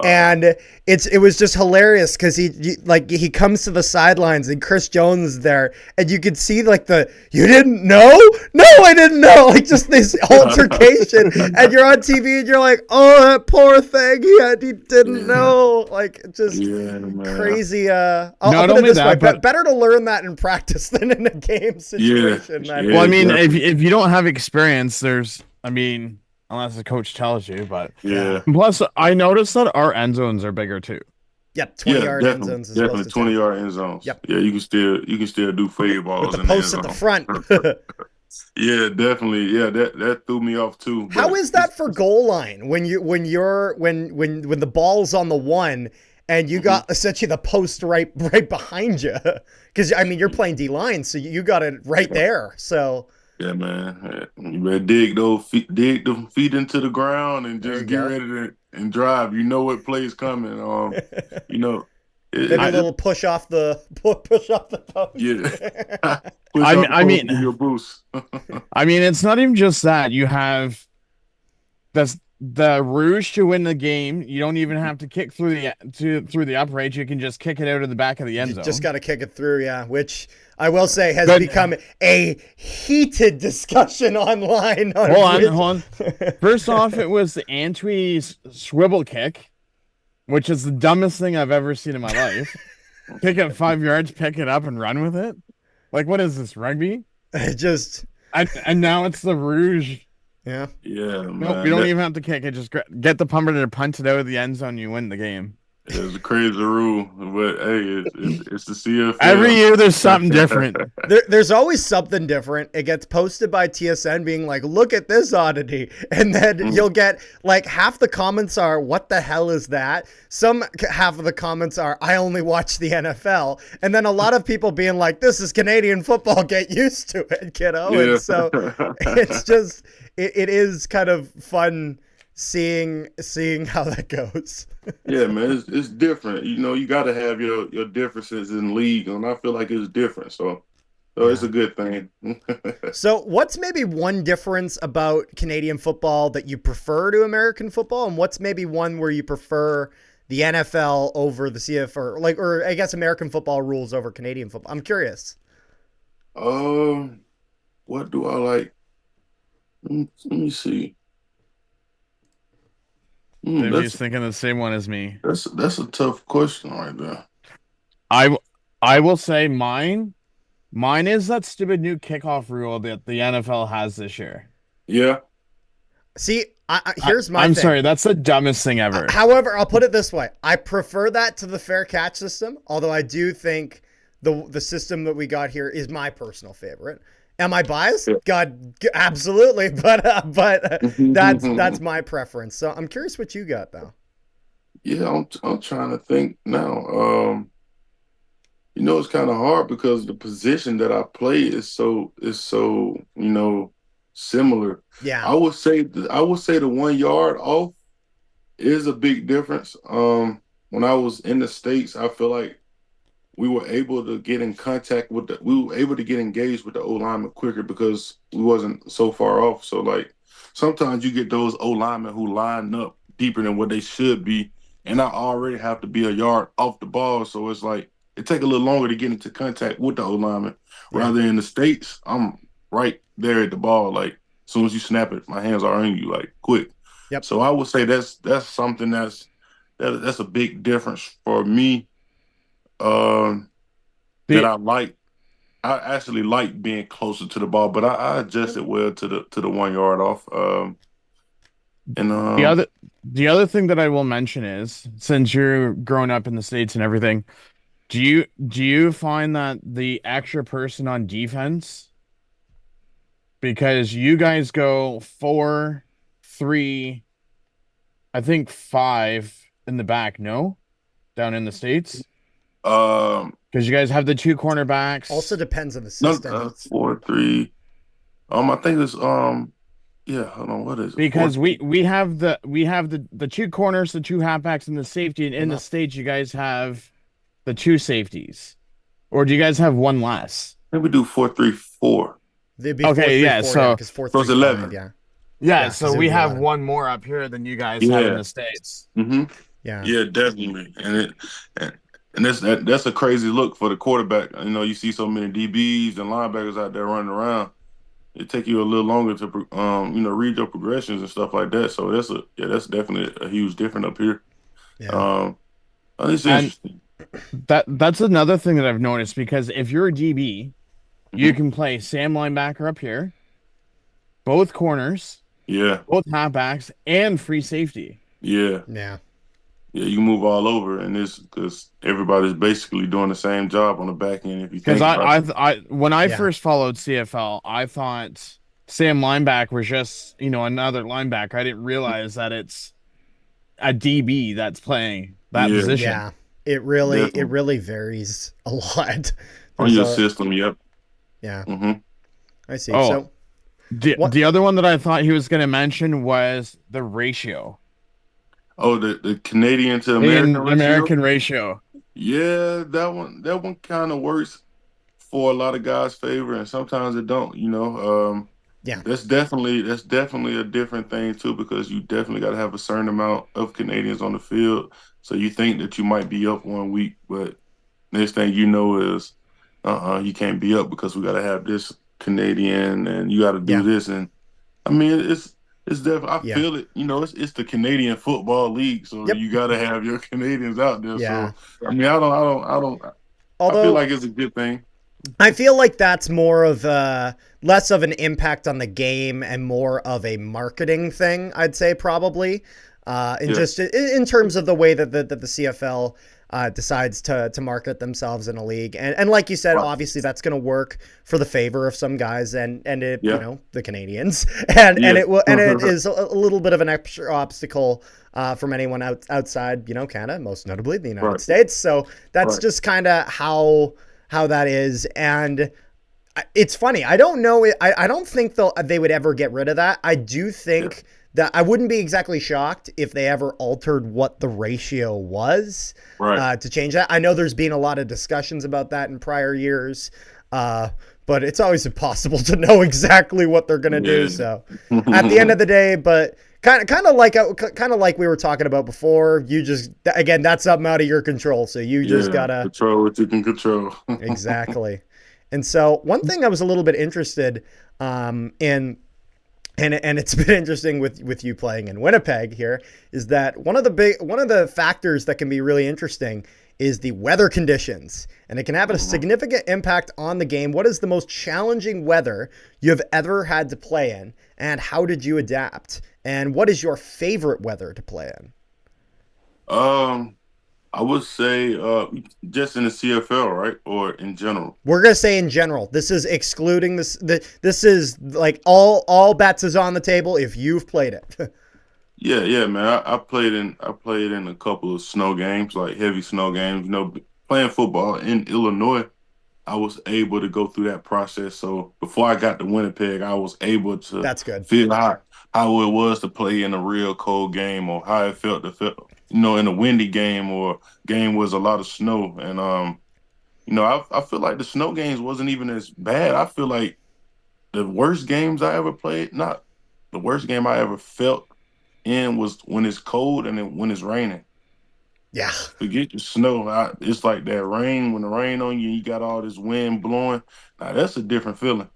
And it was just hilarious because he comes to the sidelines and Chris Jones is there and you could see like you didn't know? No, I didn't know. Like just this altercation and you're on TV and you're like, oh, that poor thing. He didn't know. Like just Yeah, man. crazy. Not I'll put it only this way. that, but Better to learn that in practice than in a game situation. Yeah, well, I mean, definitely. if you don't have experience, unless the coach tells you, but Yeah. Yeah. plus, I noticed that our end zones are bigger too. Yep, 20-yard end Definitely, zones as opposed definitely to 10. 20-yard end zones. Yep. Yeah, you can still do fade With balls the in the end posts at the zone. front. Yeah, definitely. Yeah, that threw me off too. How But is that for goal line when the ball's on the one and you got essentially the post right behind you? Because I mean you're playing D line, so you got it right there. So yeah, man, you better dig those feet, dig them feet into the ground, and there you just get go. ready to and drive. You know what play's coming. You know, Maybe a it, little push off the post. yeah. Push I off mean, the I post, mean, give you a boost. I mean, it's not even just that. You have the rouge to win the game. You don't even have to kick through the upright. You can just kick it out of the back of the end Just zone. got to kick it through, yeah. Which I will say has But become a heated discussion online. hold on. First off, it was the Antwi swivel kick, which is the dumbest thing I've ever seen in my life. Kick it 5 yards, pick it up, and run with it. Like, what is this, rugby? Just And now it's the rouge. yeah. Yeah, Nope, man. you don't even have to kick it. Just get the punter to punt it out of the end zone. You win the game. It's a crazy rule, but hey, it's the Every CFL. year there's something different. There's always something different. It gets posted by TSN being like, look at this oddity. And then you'll get like half the comments are, what the hell is that? Some half of the comments are, I only watch the NFL. And then a lot of people being like, this is Canadian football. Get used to it, kiddo. Yeah. And so it's just, it is kind of fun seeing how that goes. Yeah, man, it's different. You know, you got to have your differences in league, and I feel like it's different. So it's a good thing. So, what's maybe one difference about Canadian football that you prefer to American football, and what's maybe one where you prefer the NFL over the CF or I guess American football rules over Canadian football? I'm curious. What do I like? Let me see. If he's thinking the same one as me, That's a tough question right there. I will say mine. Mine is that stupid new kickoff rule that the NFL has this year. Yeah. See, here's my I'm thing. sorry, that's the dumbest thing ever. However, I'll put it this way: I prefer that to the fair catch system. Although I do think the system that we got here is my personal favorite. Am I biased? Yeah. God, absolutely. But that's my preference. So I'm curious what you got though. Yeah, I'm trying to think now. You know, it's kind of hard because the position that I play is so similar. Yeah. I would say the 1 yard off is a big difference. When I was in the States, I feel like we were able to get in contact with we were able to get engaged with the O lineman quicker because we wasn't so far off. So like sometimes you get those O linemen who line up deeper than what they should be, and I already have to be a yard off the ball. So it's like it take a little longer to get into contact with the O lineman. Rather in the States, I'm right there at the ball. Like as soon as you snap it, my hands are on you like quick. Yep. So I would say that's something that's a big difference for me. That I like. I actually like being closer to the ball, but I adjusted well to the 1 yard off. The other thing that I will mention is, since you're growing up in the States and everything, do you find that the extra person on defense, because you guys go 4, 3, I think 5 in the back, no? Down in the States? Because you guys have the 2 cornerbacks. Also depends on the system. No, 4, 3. I think it's yeah. Hold on, what is it? Because we have the 2 corners, the 2 halfbacks, and the safety, and in the States you guys have the 2 safeties, or do you guys have one less? I think we do 4-3-4. They'd be okay, 4-3-4, yeah. So because 4-3-5, 11. Yeah, so we have 11. one more up here than you guys have in the States. Mm-hmm. Yeah, definitely, and that's a crazy look for the quarterback. You know, you see so many DBs and linebackers out there running around. It take you a little longer to read your progressions and stuff like that. So that's definitely a huge difference up here. Yeah. It's interesting. That's another thing that I've noticed, because if you're a DB, you can play Sam linebacker up here, both corners, both halfbacks, and free safety. Yeah, you can move all over, and this because everybody's basically doing the same job on the back end. If you think when I first followed CFL, I thought Sam linebacker was just another linebacker. I didn't realize that it's a DB that's playing that position. Yeah, it really varies a lot on your system. Yep. Yeah. Mm-hmm. I see. Oh, So the other one that I thought he was going to mention was the ratio. Oh, the Canadian to In American ratio. American ratio. Yeah, that one kind of works for a lot of guys' favor, and sometimes it don't. Yeah. That's definitely a different thing too, because you definitely got to have a certain amount of Canadians on the field. So you think that you might be up one week, but next thing you know is, you can't be up because we got to have this Canadian, and you got to do Yeah. this. And I mean, it's definitely, I Yeah. feel it. It's the Canadian Football League, so Yep. you got to have your Canadians out there. Yeah. So I mean, I feel Although like it's a good thing. I feel like that's more of less of an impact on the game and more of a marketing thing, I'd say probably. And Yeah, just in terms of the way that the CFL decides to market themselves in a league. And like you said, right. obviously that's going to work for the favor of some guys and it, Yeah, the Canadians. And yeah, it is a little bit of an extra obstacle from anyone outside, Canada, most notably the United right, States. So that's right. just kind of how that is. And it's funny. I don't know. I don't think they would ever get rid of that. I do Yeah, think that I wouldn't be exactly shocked if they ever altered what the ratio was right. to change that. I know there's been a lot of discussions about that in prior years, but it's always impossible to know exactly what they're going to do. Yeah. So at the end of the day, but kind of like we were talking about before, you just again that's something out of your control. So you just Yeah, gotta control what you can control. exactly. And so one thing I was a little bit interested in, and it's been interesting with you playing in Winnipeg here, is that one of the factors that can be really interesting is the weather conditions, and it can have a Mhm. significant impact on the game. What is the most challenging weather you have ever had to play in, and how did you adapt? And what is your favorite weather to play in? Um, I would say just in the CFL, right, or in general. We're gonna say in general. This is excluding this. This is like all bets is on the table if you've played it. Yeah, yeah, man. I played in a couple of snow games, like heavy snow games. Playing football in Illinois, I was able to go through that process. So before I got to Winnipeg, I was able to That's good. feel how it was to play in a real cold game, or how it felt to feel, in a windy game, or game was a lot of snow. And I feel like the snow games wasn't even as bad. I feel like the worst games I ever played, not the worst game I ever felt in, was when it's cold and then when it's raining. Yeah, Forget the snow. It's like that rain, when the rain on you, you got all this wind blowing. Now that's a different feeling.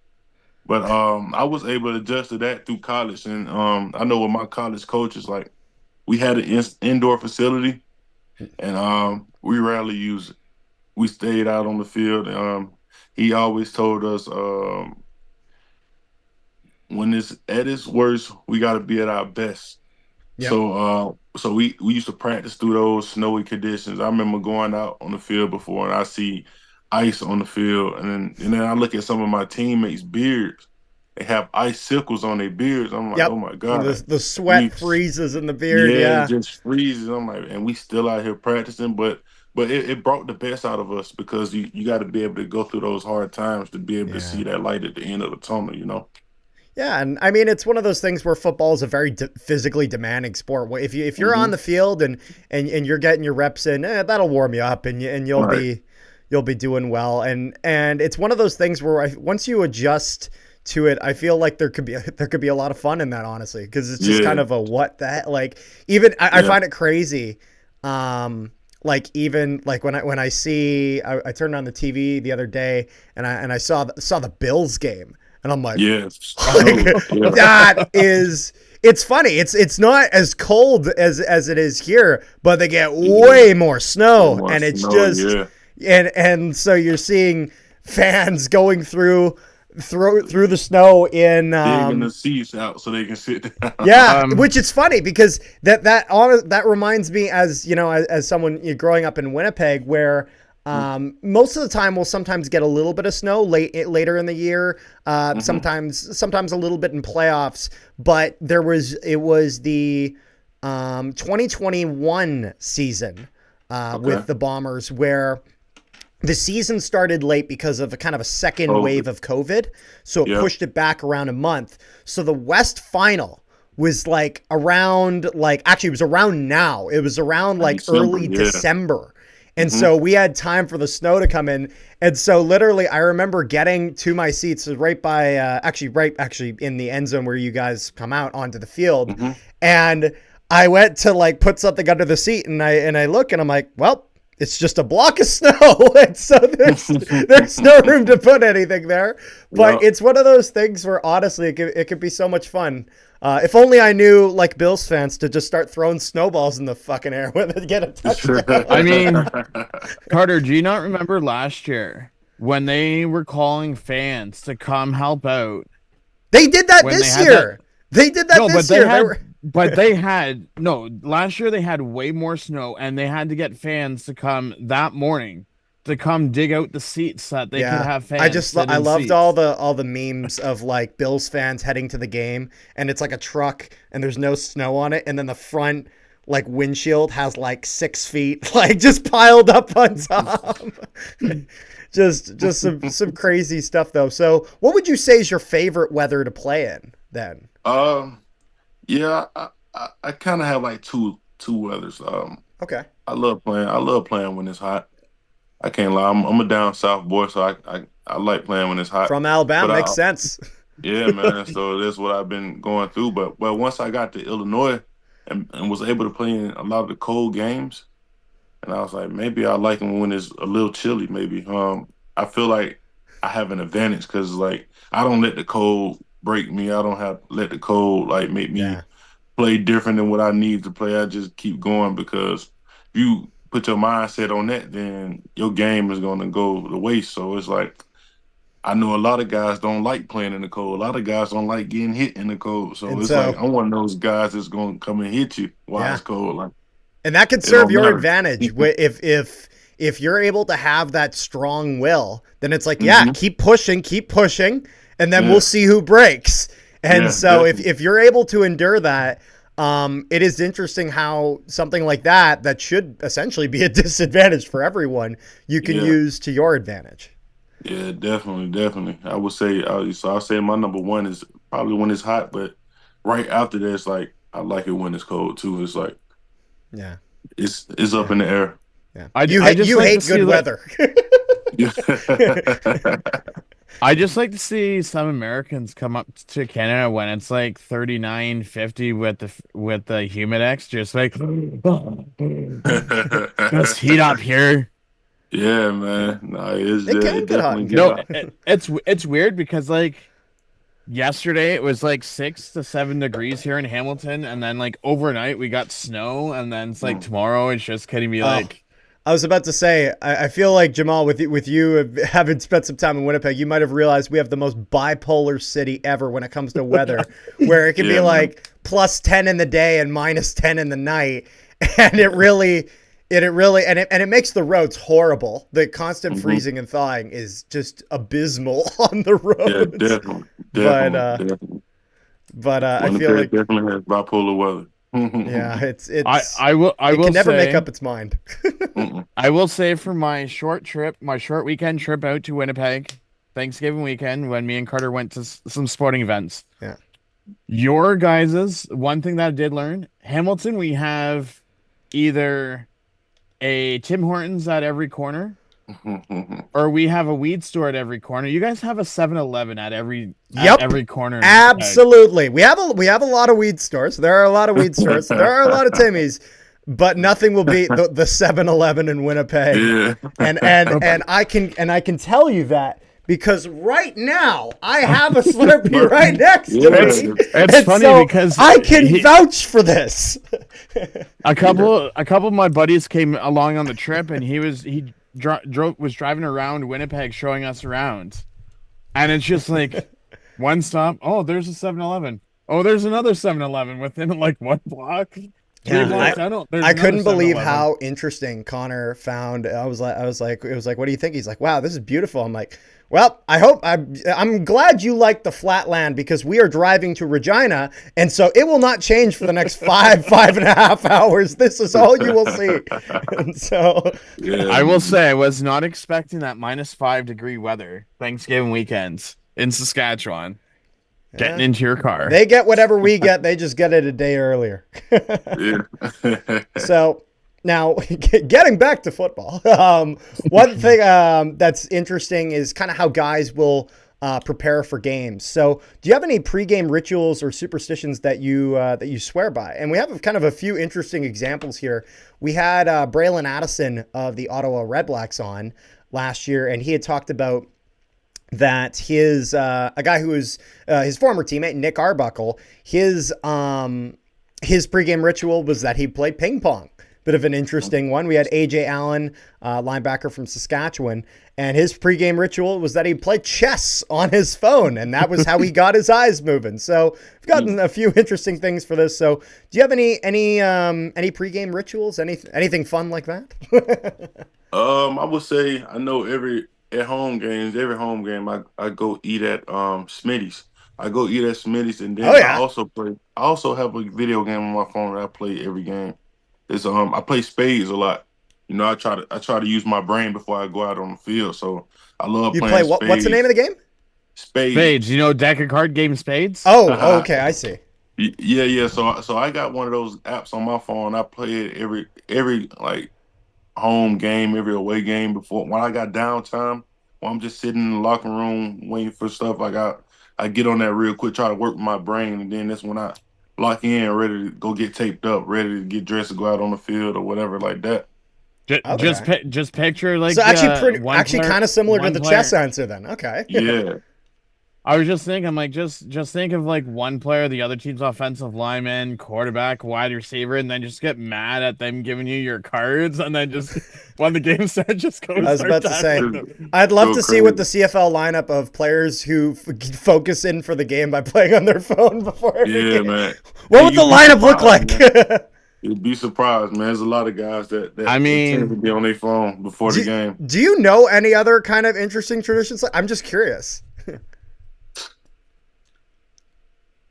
But I was able to adjust to that through college, and I know with my college coaches, like, we had an indoor facility, and we rarely used it. We stayed out on the field. He always told us, when it's at its worst, we got to be at our best. yep, So we used to practice through those snowy conditions. I remember going out on the field before, and I see ice on the field, and then I look at some of my teammates' beards. They have icicles on their beards. I'm like, oh yep. my The god, the sweat we freezes in the beard. yeah, it Yeah, just freezes. I'm like, and we still out here practicing, but it brought the best out of us, because you got to be able to go through those hard times to be able to yeah. see that light at the end of the tunnel. Yeah, and I mean it's one of those things where football is a very physically demanding sport. If you're on Hmm. the field and you're getting your reps in, that'll warm you up and Right. you'll be doing well. And it's one of those things where once you adjust to it, I feel like there could be a lot of fun in that, honestly, because it's just kind Yeah. of a what the heck. Like even I Yeah. find it crazy. Like even like when I see I turned on the TV the other day and I saw the Bills game and I'm like, Yes. like Snow. Yeah. that is it's funny. It's not as cold as it is here, but they get Yeah. way more It snow and wants to it's know. just Yeah. and so you're seeing fans going through the snow in Digging the seats out so they can sit down. yeah, Um, which is funny because that reminds me, as you know, as someone growing up in Winnipeg, where most of the time we'll sometimes get a little bit of snow later in the year, Hmm. sometimes a little bit in playoffs. But it was the 2021 season Okay. with the Bombers where the season started late because of a kind of a second Oh, wave of COVID. So it yeah. pushed it back around a month. So the West final was like around like actually it was around now. It was around like December, early yeah. December. And so we had time for the snow to come in. And so literally I remember getting to my seats right by actually in the end zone where you guys come out onto the field. And I went to like put something under the seat and I look and I'm like, well, it's just a block of snow. And so there's no room to put anything there. But it's one of those things where honestly it could be so much fun. If only I knew, like Bills fans, to just start throwing snowballs in the fucking air when they get a touchdown. I mean, Carter, do you not remember last year when they were calling fans to come help out? They did that this year. They did that this year. Last year they had way more snow, and they had to get fans to come that morning to come dig out the seats so that they could have fans. I loved all the memes of like Bills fans heading to the game, and it's like a truck and there's no snow on it, and then the front like windshield has like 6 feet like just piled up on top. just some crazy stuff though. So what would you say is your favorite weather to play in then? Yeah, I kind of have like two weathers. Okay. I love playing when it's hot. I can't lie. I'm a down south boy, so I like playing when it's hot. From Alabama, makes sense. Yeah, man. So that's what I've been going through. But once I got to Illinois and was able to play in a lot of the cold games, and I was like, maybe I like them when it's a little chilly. Maybe I feel like I have an advantage because like I don't let the cold break me. I don't have let the cold like make me play different than what I need to play. I just keep going because if you put your mindset on that, then your game is going to go to waste. So it's like, I know a lot of guys don't like playing in the cold. A lot of guys don't like getting hit in the cold. So it's like, I'm one of those guys that's going to come and hit you while it's cold. Like, and that could serve your advantage. If you're able to have that strong will, then it's like, keep pushing. And then we'll see who breaks. And so if you're able to endure that, it is interesting how something like that should essentially be a disadvantage for everyone, you can use to your advantage. Yeah, definitely. I would say, I'll say my number one is probably when it's hot, but right after that, it's like, I like it when it's cold too. It's like, it's up in the air. Yeah. You hate good weather. I just like to see some Americans come up to Canada when it's like 39, 50 with the humidex, just like let's heat up here. Yeah, man. No, it's definitely it's weird because like yesterday it was like 6 to 7 degrees here in Hamilton, and then like overnight we got snow, and then it's like tomorrow it's just kidding me like. I was about to say, I feel like, Jamal, with you having spent some time in Winnipeg, you might have realized we have the most bipolar city ever when it comes to weather, where it can be like plus 10 in the day and minus 10 in the night. And it makes the roads horrible. The constant freezing and thawing is just abysmal on the road. Yeah, definitely. But I feel like definitely has bipolar weather. Yeah, it's I will never say, make up its mind. I will say for my short weekend trip out to Winnipeg, Thanksgiving weekend, when me and Carter went to some sporting events. Yeah. Your guys's one thing that I did learn, Hamilton, we have either a Tim Hortons at every corner, or we have a weed store at every corner. You guys have a 7-Eleven at every corner. Absolutely. We have a lot of weed stores. There are a lot of weed stores. There are a lot of Timmy's, but nothing will beat the 7-Eleven in Winnipeg. Yeah. And I can tell you that because right now I have a Slurpee right next to me. It's funny because I can vouch for this. A couple of my buddies came along on the trip, and he was driving around Winnipeg showing us around, and it's just like one stop. Oh, there's a 7-Eleven. Oh, there's another 7-Eleven within like one block. I couldn't believe how interesting Connor found. I was like, what do you think? He's like, wow, this is beautiful. I'm like, well, I'm glad you like the flat land because we are driving to Regina, and so it will not change for the next 5.5 hours. This is all you will see. And so I will say I was not expecting that -5 degree weather Thanksgiving weekends in Saskatchewan. getting into your car. They get whatever we get. They just get it a day earlier. Yeah. So now, getting back to football, one thing that's interesting is kind of how guys will prepare for games. So, do you have any pregame rituals or superstitions that you swear by? And we have kind of a few interesting examples here. We had Braylon Addison of the Ottawa Redblacks on last year, and he had talked about that his a guy who was his former teammate, Nick Arbuckle, his pregame ritual was that he played ping pong. Bit of an interesting one. We had AJ Allen, linebacker from Saskatchewan, and his pregame ritual was that he played chess on his phone, and that was how he got his eyes moving. So we've gotten a few interesting things for this. So do you have any pregame rituals? Anything fun like that? I would say I know every home game I go eat at Smitty's. I go eat at Smitty's, and then Oh, yeah. I also have a video game on my phone that I play every game. It's I play spades a lot. You know, I try to use my brain before I go out on the field. So I love You playing play spades. what's the name of the game? Spades. You know, deck of card game Spades? Oh, okay, I see. Yeah. So I got one of those apps on my phone. I play it every like home game, every away game before when I got downtime. When I'm just sitting in the locker room waiting for stuff. I get on that real quick, try to work my brain, and then that's when I lock in, ready to go get taped up, ready to get dressed to go out on the field or whatever like that. Just picture like so actually kind of similar to the player. chess answer then. Okay. Yeah. I was just thinking, like, just think of like one player, the other team's offensive lineman, quarterback, wide receiver, and then just get mad at them giving you your cards, and then just when the game starts, just go. I was about to say, I'd love to see what the CFL lineup of players who focus in for the game by playing on their phone before every game. Man. What would the lineup look like? You'd be surprised, man. There's a lot of guys that I mean, tend to be on their phone before the game. Do you know any other kind of interesting traditions? I'm just curious.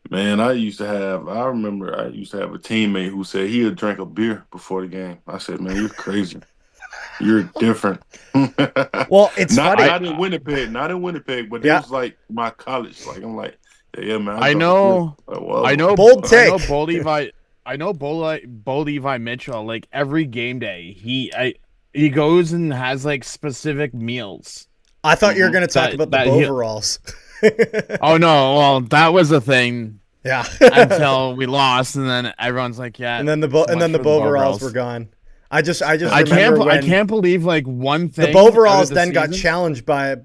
Man, I remember I used to have a teammate who said he would drink a beer before the game. I said, man, you're crazy. You're different. Well, it's funny. Not in Winnipeg, but it was like my college. Like, I'm like, yeah, man. I know Bold take. I know Bold Levi Mitchell, like every game day, he goes and has like specific meals. I thought you were going to talk about the overalls. Oh no, well that was a thing. Yeah. Until we lost, and then everyone's like, yeah. And then the overalls were gone. I can't believe like one thing. The overalls then got challenged by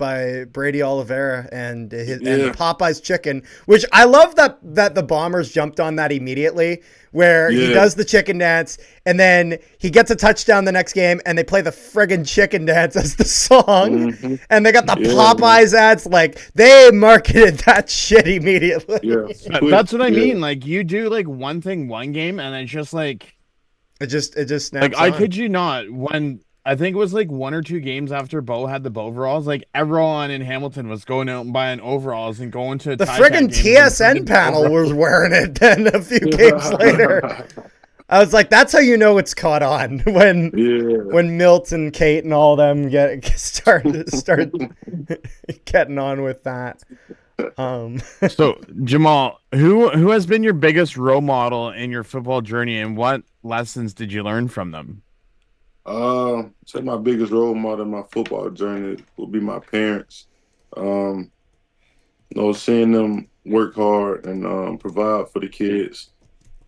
Brady Oliveira and the Popeyes chicken, which I love that the Bombers jumped on that immediately, where he does the chicken dance and then he gets a touchdown the next game and they play the friggin' chicken dance as the song, and they got the Popeyes ads. Like, they marketed that shit immediately. Yeah, that's what I mean. Like, you do like one thing one game and it's just like. It just snaps like on. I kid you not, when I think it was like one or two games after Bo had the overalls, like everyone in Hamilton was going out and buying overalls and going to the friggin' TSN panel was wearing it. Then a few games later, I was like, "That's how you know it's caught on when Milt and Kate and all them start getting on with that." So Jamal, who has been your biggest role model in your football journey, and what lessons did you learn from them? Say my biggest role model in my football journey would be my parents. Seeing them work hard and provide for the kids,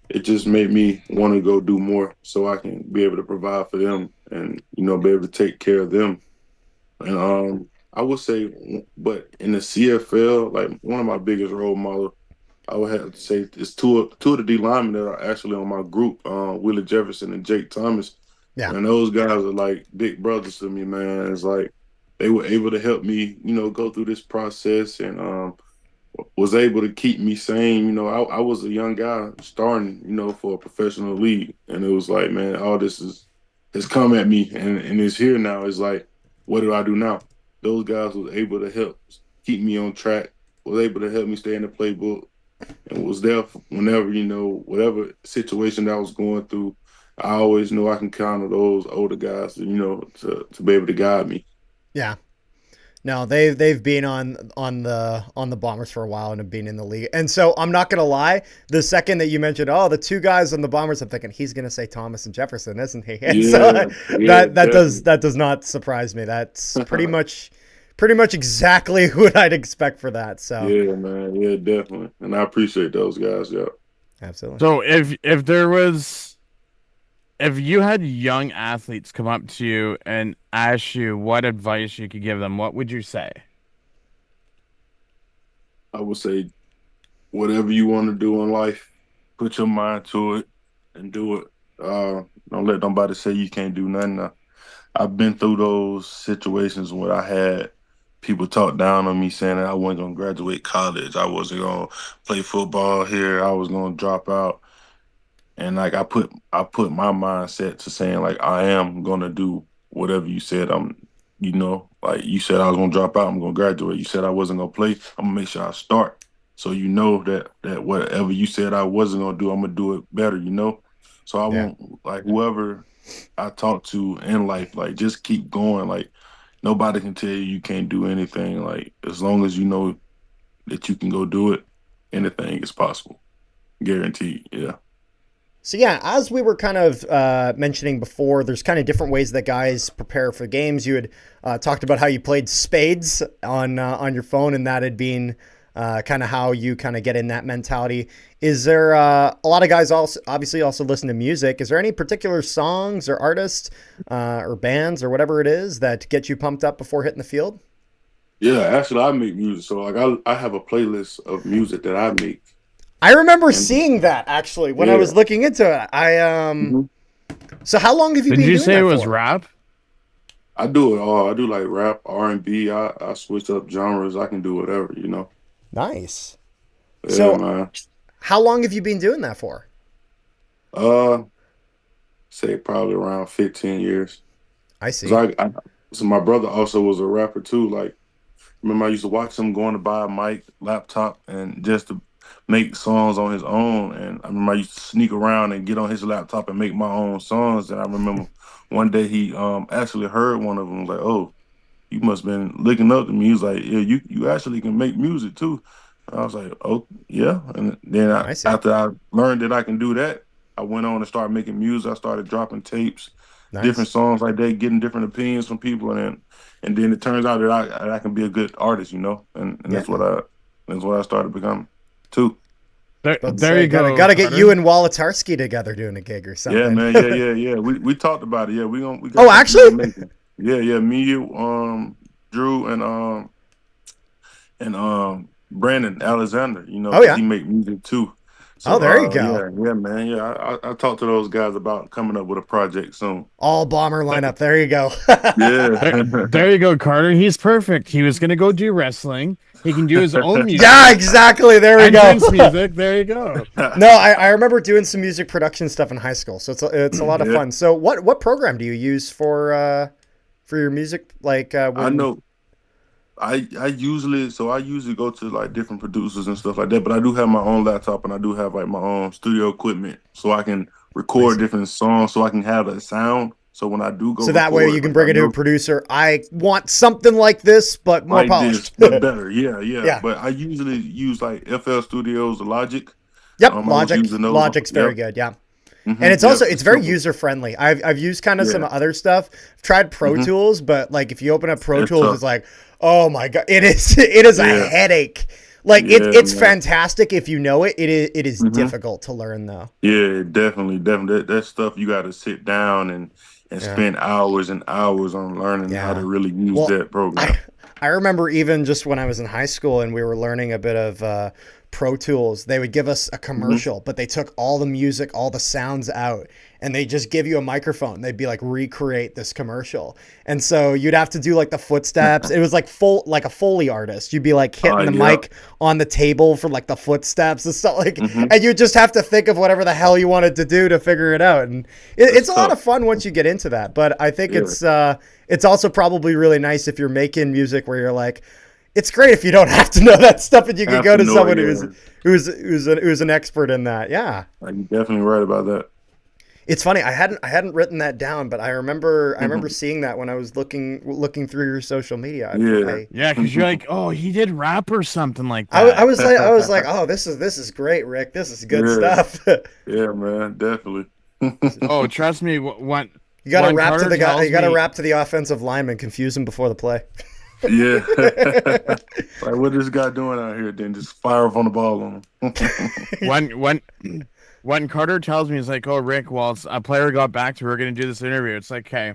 it just made me want to go do more so I can be able to provide for them and be able to take care of them. And I would say, but in the CFL, like one of my biggest role models, I would have to say is two of the D linemen that are actually on my group, Willie Jefferson and Jake Thomas. Yeah. And those guys are like big brothers to me, man. It's like they were able to help me, go through this process and was able to keep me sane. I was a young guy starting, for a professional league. And it was like, man, all this has come at me and it's here now. It's like, what do I do now? Those guys was able to help keep me on track, was able to help me stay in the playbook, and was there whenever, whatever situation that I was going through. I always know I can count on those older guys, to be able to guide me. Yeah. No, they've been on the Bombers for a while and have been in the league. And so I'm not gonna lie, the second that you mentioned, oh, the two guys on the Bombers, I'm thinking he's gonna say Thomas and Jefferson, isn't he? And so Yeah, that does not surprise me. That's pretty much exactly what I'd expect for that. So Yeah, man. Yeah, definitely. And I appreciate those guys. Yeah. absolutely. So if you had young athletes come up to you and ask you what advice you could give them, what would you say? I would say whatever you want to do in life, put your mind to it and do it. Don't let nobody say you can't do nothing. I've been through those situations where I had people talk down on me saying that I wasn't gonna graduate college, I wasn't gonna play football here, I was gonna drop out. And like I put my mindset to saying like I am gonna do whatever you said. Like you said I was gonna drop out, I'm gonna graduate. You said I wasn't gonna play, I'm gonna make sure I start. So you know that whatever you said I wasn't gonna do, I'm gonna do it better, you know? So I Yeah. want like whoever I talk to in life, like just keep going. Like nobody can tell you you can't do anything. Like as long as you know that you can go do it, anything is possible. Guaranteed. Yeah. So yeah, as we were kind of mentioning before, there's kind of different ways that guys prepare for games. You had talked about how you played spades on your phone, and that had been kind of how you kind of get in that mentality. Is there a lot of guys also obviously also listen to music? Is there any particular songs or artists or bands or whatever it is that get you pumped up before hitting the field? Yeah, actually, I make music. So like, I have a playlist of music that I make, I remember and seeing that actually when I was yeah, looking into it. hmm So how long have you Did been you doing say it that was for? rap? I do it all. I do like rap, R&B. I switch up genres. I can do whatever, you know. Nice. Yeah, So man. how long have you been doing that for? Uh, say probably around 15 years. I Cause see. so my brother also was a rapper too. Like, remember I used to watch him going to buy a mic, laptop, and just to make songs on his own. And I remember I used to sneak around and get on his laptop and make my own songs. And I remember one day he actually heard one of them, like, "Oh, you must have been looking up to me." He was like, "Yeah, you actually can make music too." And I was like, "Oh, yeah." And then I see. after I learned that I can do that, I went on and started making music. I started dropping tapes, different Nice. songs like that, getting different opinions from people, and then it turns out that I can be a good artist, you know, and Yeah. that's what I started becoming too. About to There say, you go, gotta get you Carter. and Wolatarski together doing a gig or Yeah, something. man. Yeah. We talked about it. Yeah, we got Oh, something in actually? the making. Yeah. Me, you, Drew, and Brandon Alexander. You know, Oh because yeah. he make music too. Oh, So there you go. yeah, man. Yeah, I talked to those guys about coming up with a project soon. All bomber lineup. There you go. Yeah. There you go, Carter. He's perfect. He was gonna go do wrestling. He can do his own Yeah, music exactly. There we and go. Vince music. There you go. No, I remember doing some music production stuff in high school, so it's a lot of Yeah, fun. So what program do you use for your music? Like I when know. I usually go to like different producers and stuff like that, but I do have my own laptop and I do have like my own studio equipment so I can I record see. different songs so I can have that sound. So when I do go So that way you record, can like I bring it to a know producer. I want something like this, but more like polished. this, but better. Yeah. Yeah. But I usually use like FL Studios, Logic. Yep. I was Logic. using those. Logic's very Yep. good. Yeah. And it's also Yep. it's It's very simple. user friendly. I've used kind of some Yeah. other stuff. I've tried Pro hmm Tools, but like if you open up Pro It's Tools, tough. it's like, oh my god, it is a Yeah. headache. Like Yeah, it's man. fantastic if you know it. It is hmm difficult to learn though. Yeah, definitely. That stuff you got to sit down and Yeah. spend hours and hours on learning how to Yeah. really use Well, that program. I remember even just when I was in high school and we were learning a bit of Pro Tools, they would give us a hmm commercial, but they took all the music, all the sounds out, and they just give you a microphone. They'd be like, recreate this commercial. And so you'd have to do like the footsteps. It was like like a Foley artist. You'd be like hitting the Yeah. mic on the table for like the footsteps and stuff like, hmm and you just have to think of whatever the hell you wanted to do to figure it out. And it's That's a lot of tough. fun once you get into that. But I think Yeah. it's also probably really nice if you're making music where you're like, it's great if you don't have to know that stuff and you can Have go to to know it. someone Yeah. who's an expert in that. Yeah. Like, you're definitely right about that. It's funny. I hadn't written that down, but I remember seeing that when I was looking through your social media. Yeah. Yeah, because you're like, oh, he did rap or something like I that. was like, oh, this is great, Rick. This is good Yeah. stuff. Yeah, man, definitely. Oh, trust me, when You got to rap to Carter the guy. tells You got to me rap to the offensive lineman, confuse him before the play. Yeah. Like, what is this guy doing out here? Then just fire up on the ball on him. when Carter tells me, he's like, oh, Rick, well, a player got back to, we're gonna do this interview. It's like, okay,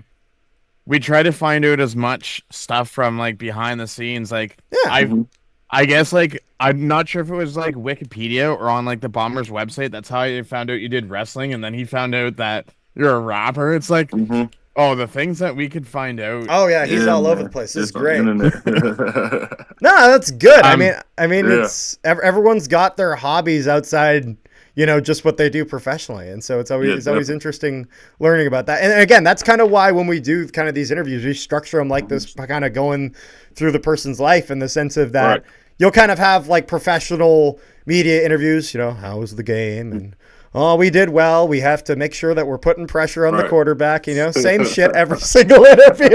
we try to find out as much stuff from like behind the scenes. Like, Yeah. I guess like I'm not sure if it was like Wikipedia or on like the Bombers website. That's how I found out you did wrestling, and then he found out that you're a rapper. It's like, hmm oh, the things that we could find out. Oh yeah, he's Yeah, all over man. the place. This is It's on the great. internet. No, that's good. Um, I mean, Yeah. it's everyone's got their hobbies outside, just what they do professionally, and so it's always definitely. interesting learning about that. And again, that's kind of why when we do kind of these interviews, we structure them like this, by kind of going through the person's life in the sense of that Right. you'll kind of have like professional media interviews. How was the game and. Oh, we did well. We have to make sure that we're putting pressure on the Right. quarterback. Same shit every single interview.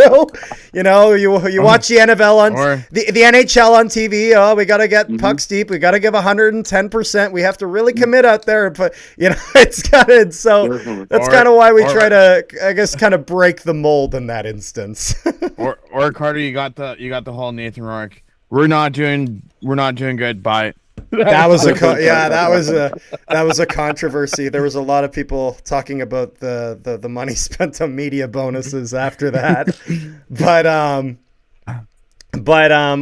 You watch the NFL on Or- the NHL on TV. Oh, we got to get Mm-hmm. pucks deep. We got to give 110%. We have to really commit out there. And put, it's got it. So Definitely. that's Or- kind of why we or- try to, I guess, kind of break the mold in that instance. or Carter, you got the whole Nathan Rourke. We're not doing good. Bye. That was that was a controversy. There was a lot of people talking about the money spent on media bonuses after that. but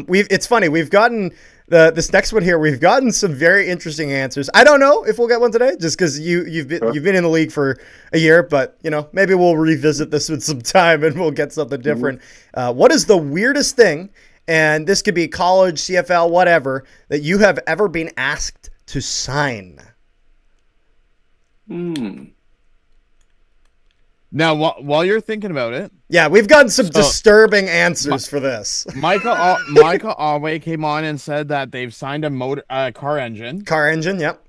it's funny. We've gotten this next one here. We've gotten some very interesting answers. I don't know if we'll get one today, just because you've been in the league for a year, but maybe we'll revisit this with some time and we'll get something different. What is the weirdest thing? And this could be college, CFL, whatever, that you have ever been asked to sign. Now, while you're thinking about it, Yeah, we've gotten some disturbing answers for this. Michael Alway came on and said that they've signed a car engine. Car engine, yep.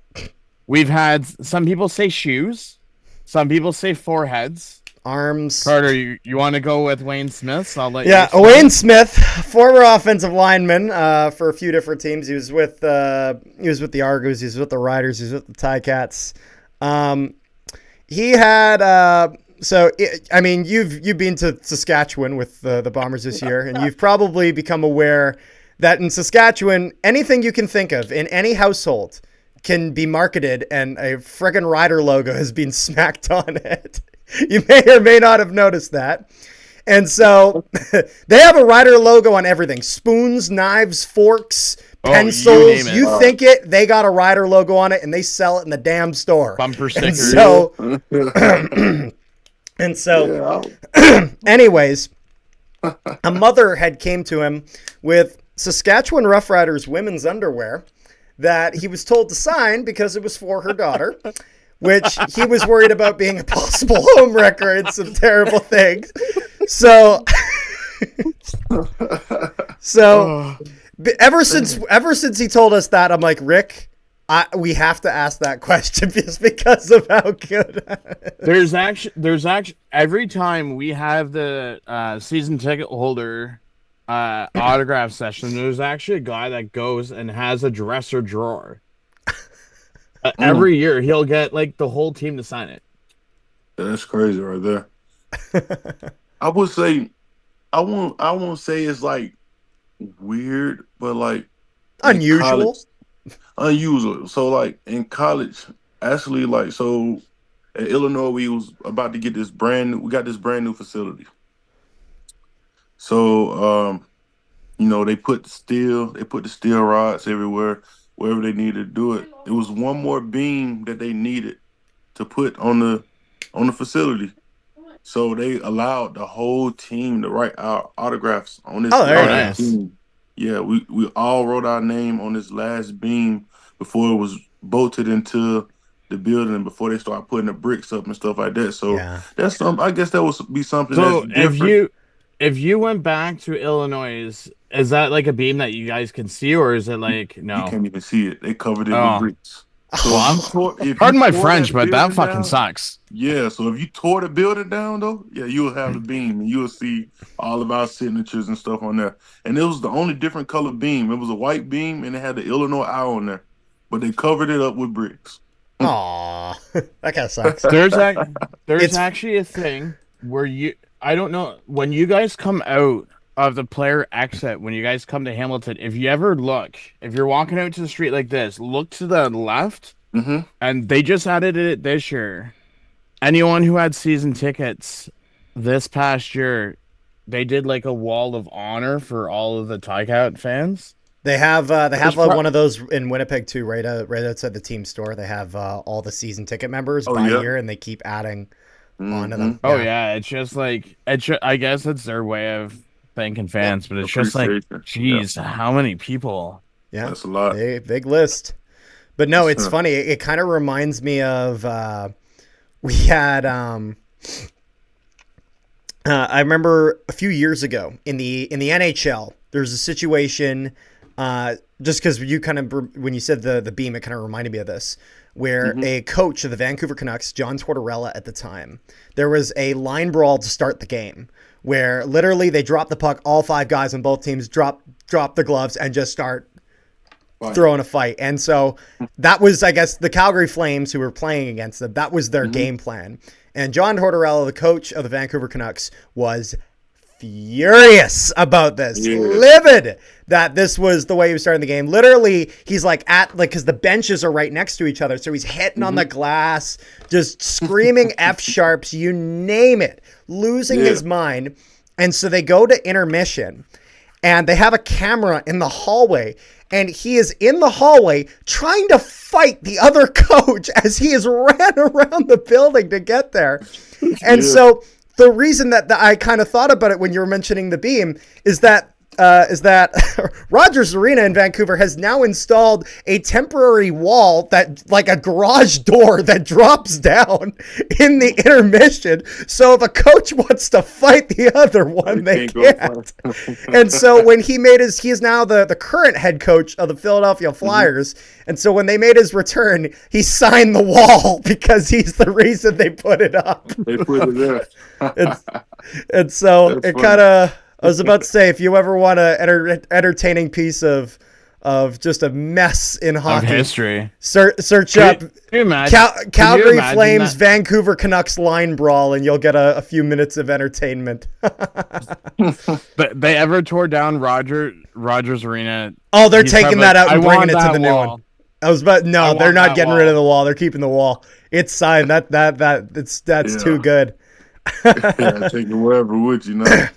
We've had some people say shoes, some people say foreheads. Arms. Carter, you want to go with Wayne Smith? I'll let Yeah, you. Wayne Smith, former offensive lineman for a few different teams. He was with the Argos. He was with the Riders. He was with the Ticats. He had you've been to Saskatchewan with the Bombers this year, and you've probably become aware that in Saskatchewan, anything you can think of in any household can be marketed, and a friggin' Rider logo has been smacked on it. You may or may not have noticed that. And so they have a Rider logo on everything. Spoons, knives, forks, pencils. name it. You think it, they got a Rider logo on it and they sell it in the damn store. Bumper And stickers. so anyways, a mother had came to him with Saskatchewan Roughriders women's underwear that he was told to sign because it was for her daughter, which he was worried about being a possible home wrecker and some terrible things. So ever since he told us that, I'm like, Rick, we have to ask that question just because of how good. There's actually every time we have the season ticket holder autograph session, there's actually a guy that goes and has a dresser drawer. Every year he'll get like the whole team to sign it. That's crazy right there. I would say I won't say it's like weird, but like Unusual. Unusual. So like in college, actually, like, so at Illinois we was about to get this we got this brand new facility. So they put the steel rods everywhere, wherever they needed to do it. It was one more beam that they needed to put on the facility. So they allowed the whole team to write our autographs on this very last nice. beam. Yeah, we all wrote our name on this last beam before it was bolted into the building, before they start putting the bricks up and stuff like that. So that's I guess that would be something So that's different. if you went back to Illinois, is that like a beam that you guys can see, or is it like You no? can't even see it. They covered it Oh. with bricks. Pardon my French, but that fucking sucks. Yeah, so if you tore the building down, though, yeah, you'll have the beam, and you'll see all of our signatures and stuff on there. And it was the only different color beam. It was a white beam, and it had the Illinois I on there, but they covered it up with bricks. Aw, that kind of sucks. There's actually a thing where I don't know, when you guys come out of the player exit, when you guys come to Hamilton, if you're walking out to the street like this, look to the left, and they just added it this year. Anyone who had season tickets this past year, they did like a wall of honor for all of the Ticat fans. They have one of those in Winnipeg too, right outside the team store. They have all the season ticket members by year, and they keep adding onto them. Oh yeah, it's just like I guess it's their way of thanking fans, but it's just like, geez, how many people? Yeah, that's a lot. Big list. But no, it's funny. It kind of reminds me of we had. I remember a few years ago in the NHL, there's a situation. Just because you kind of, when you said the beam, it kind of reminded me of this, where a coach of the Vancouver Canucks, John Tortorella at the time, there was a line brawl to start the game where literally they drop the puck, all 5 guys on both teams drop the gloves and just start throwing a fight. And so that was, I guess, the Calgary Flames who were playing against them. That was their game plan. And John Tortorella, the coach of the Vancouver Canucks, was furious about this, livid that this was the way he was starting the game. Literally, he's like because the benches are right next to each other, so he's hitting on the glass, just screaming F sharps, you name it, losing his mind. And so they go to intermission, and they have a camera in the hallway, and he is in the hallway trying to fight the other coach as he has ran around the building to get there. And so the reason that I kind of thought about it when you were mentioning the beam is that Rogers Arena in Vancouver has now installed a temporary wall that, like a garage door that drops down in the intermission. So if a coach wants to fight the other one, they can't. And so when he is now the current head coach of the Philadelphia Flyers. And so when they made his return, he signed the wall because he's the reason they put it up. They put it there. And so it kind of, I was about to say, if you ever want an entertaining piece of just a mess in hockey history, search up Calgary Flames Vancouver Canucks line brawl, and you'll get a few minutes of entertainment. But they ever tore down Rogers Arena? Oh, they're taking that out and bringing it to the new one. They're not getting rid of the wall. They're keeping the wall. It's signed. That's too good. Yeah, take it wherever with you now.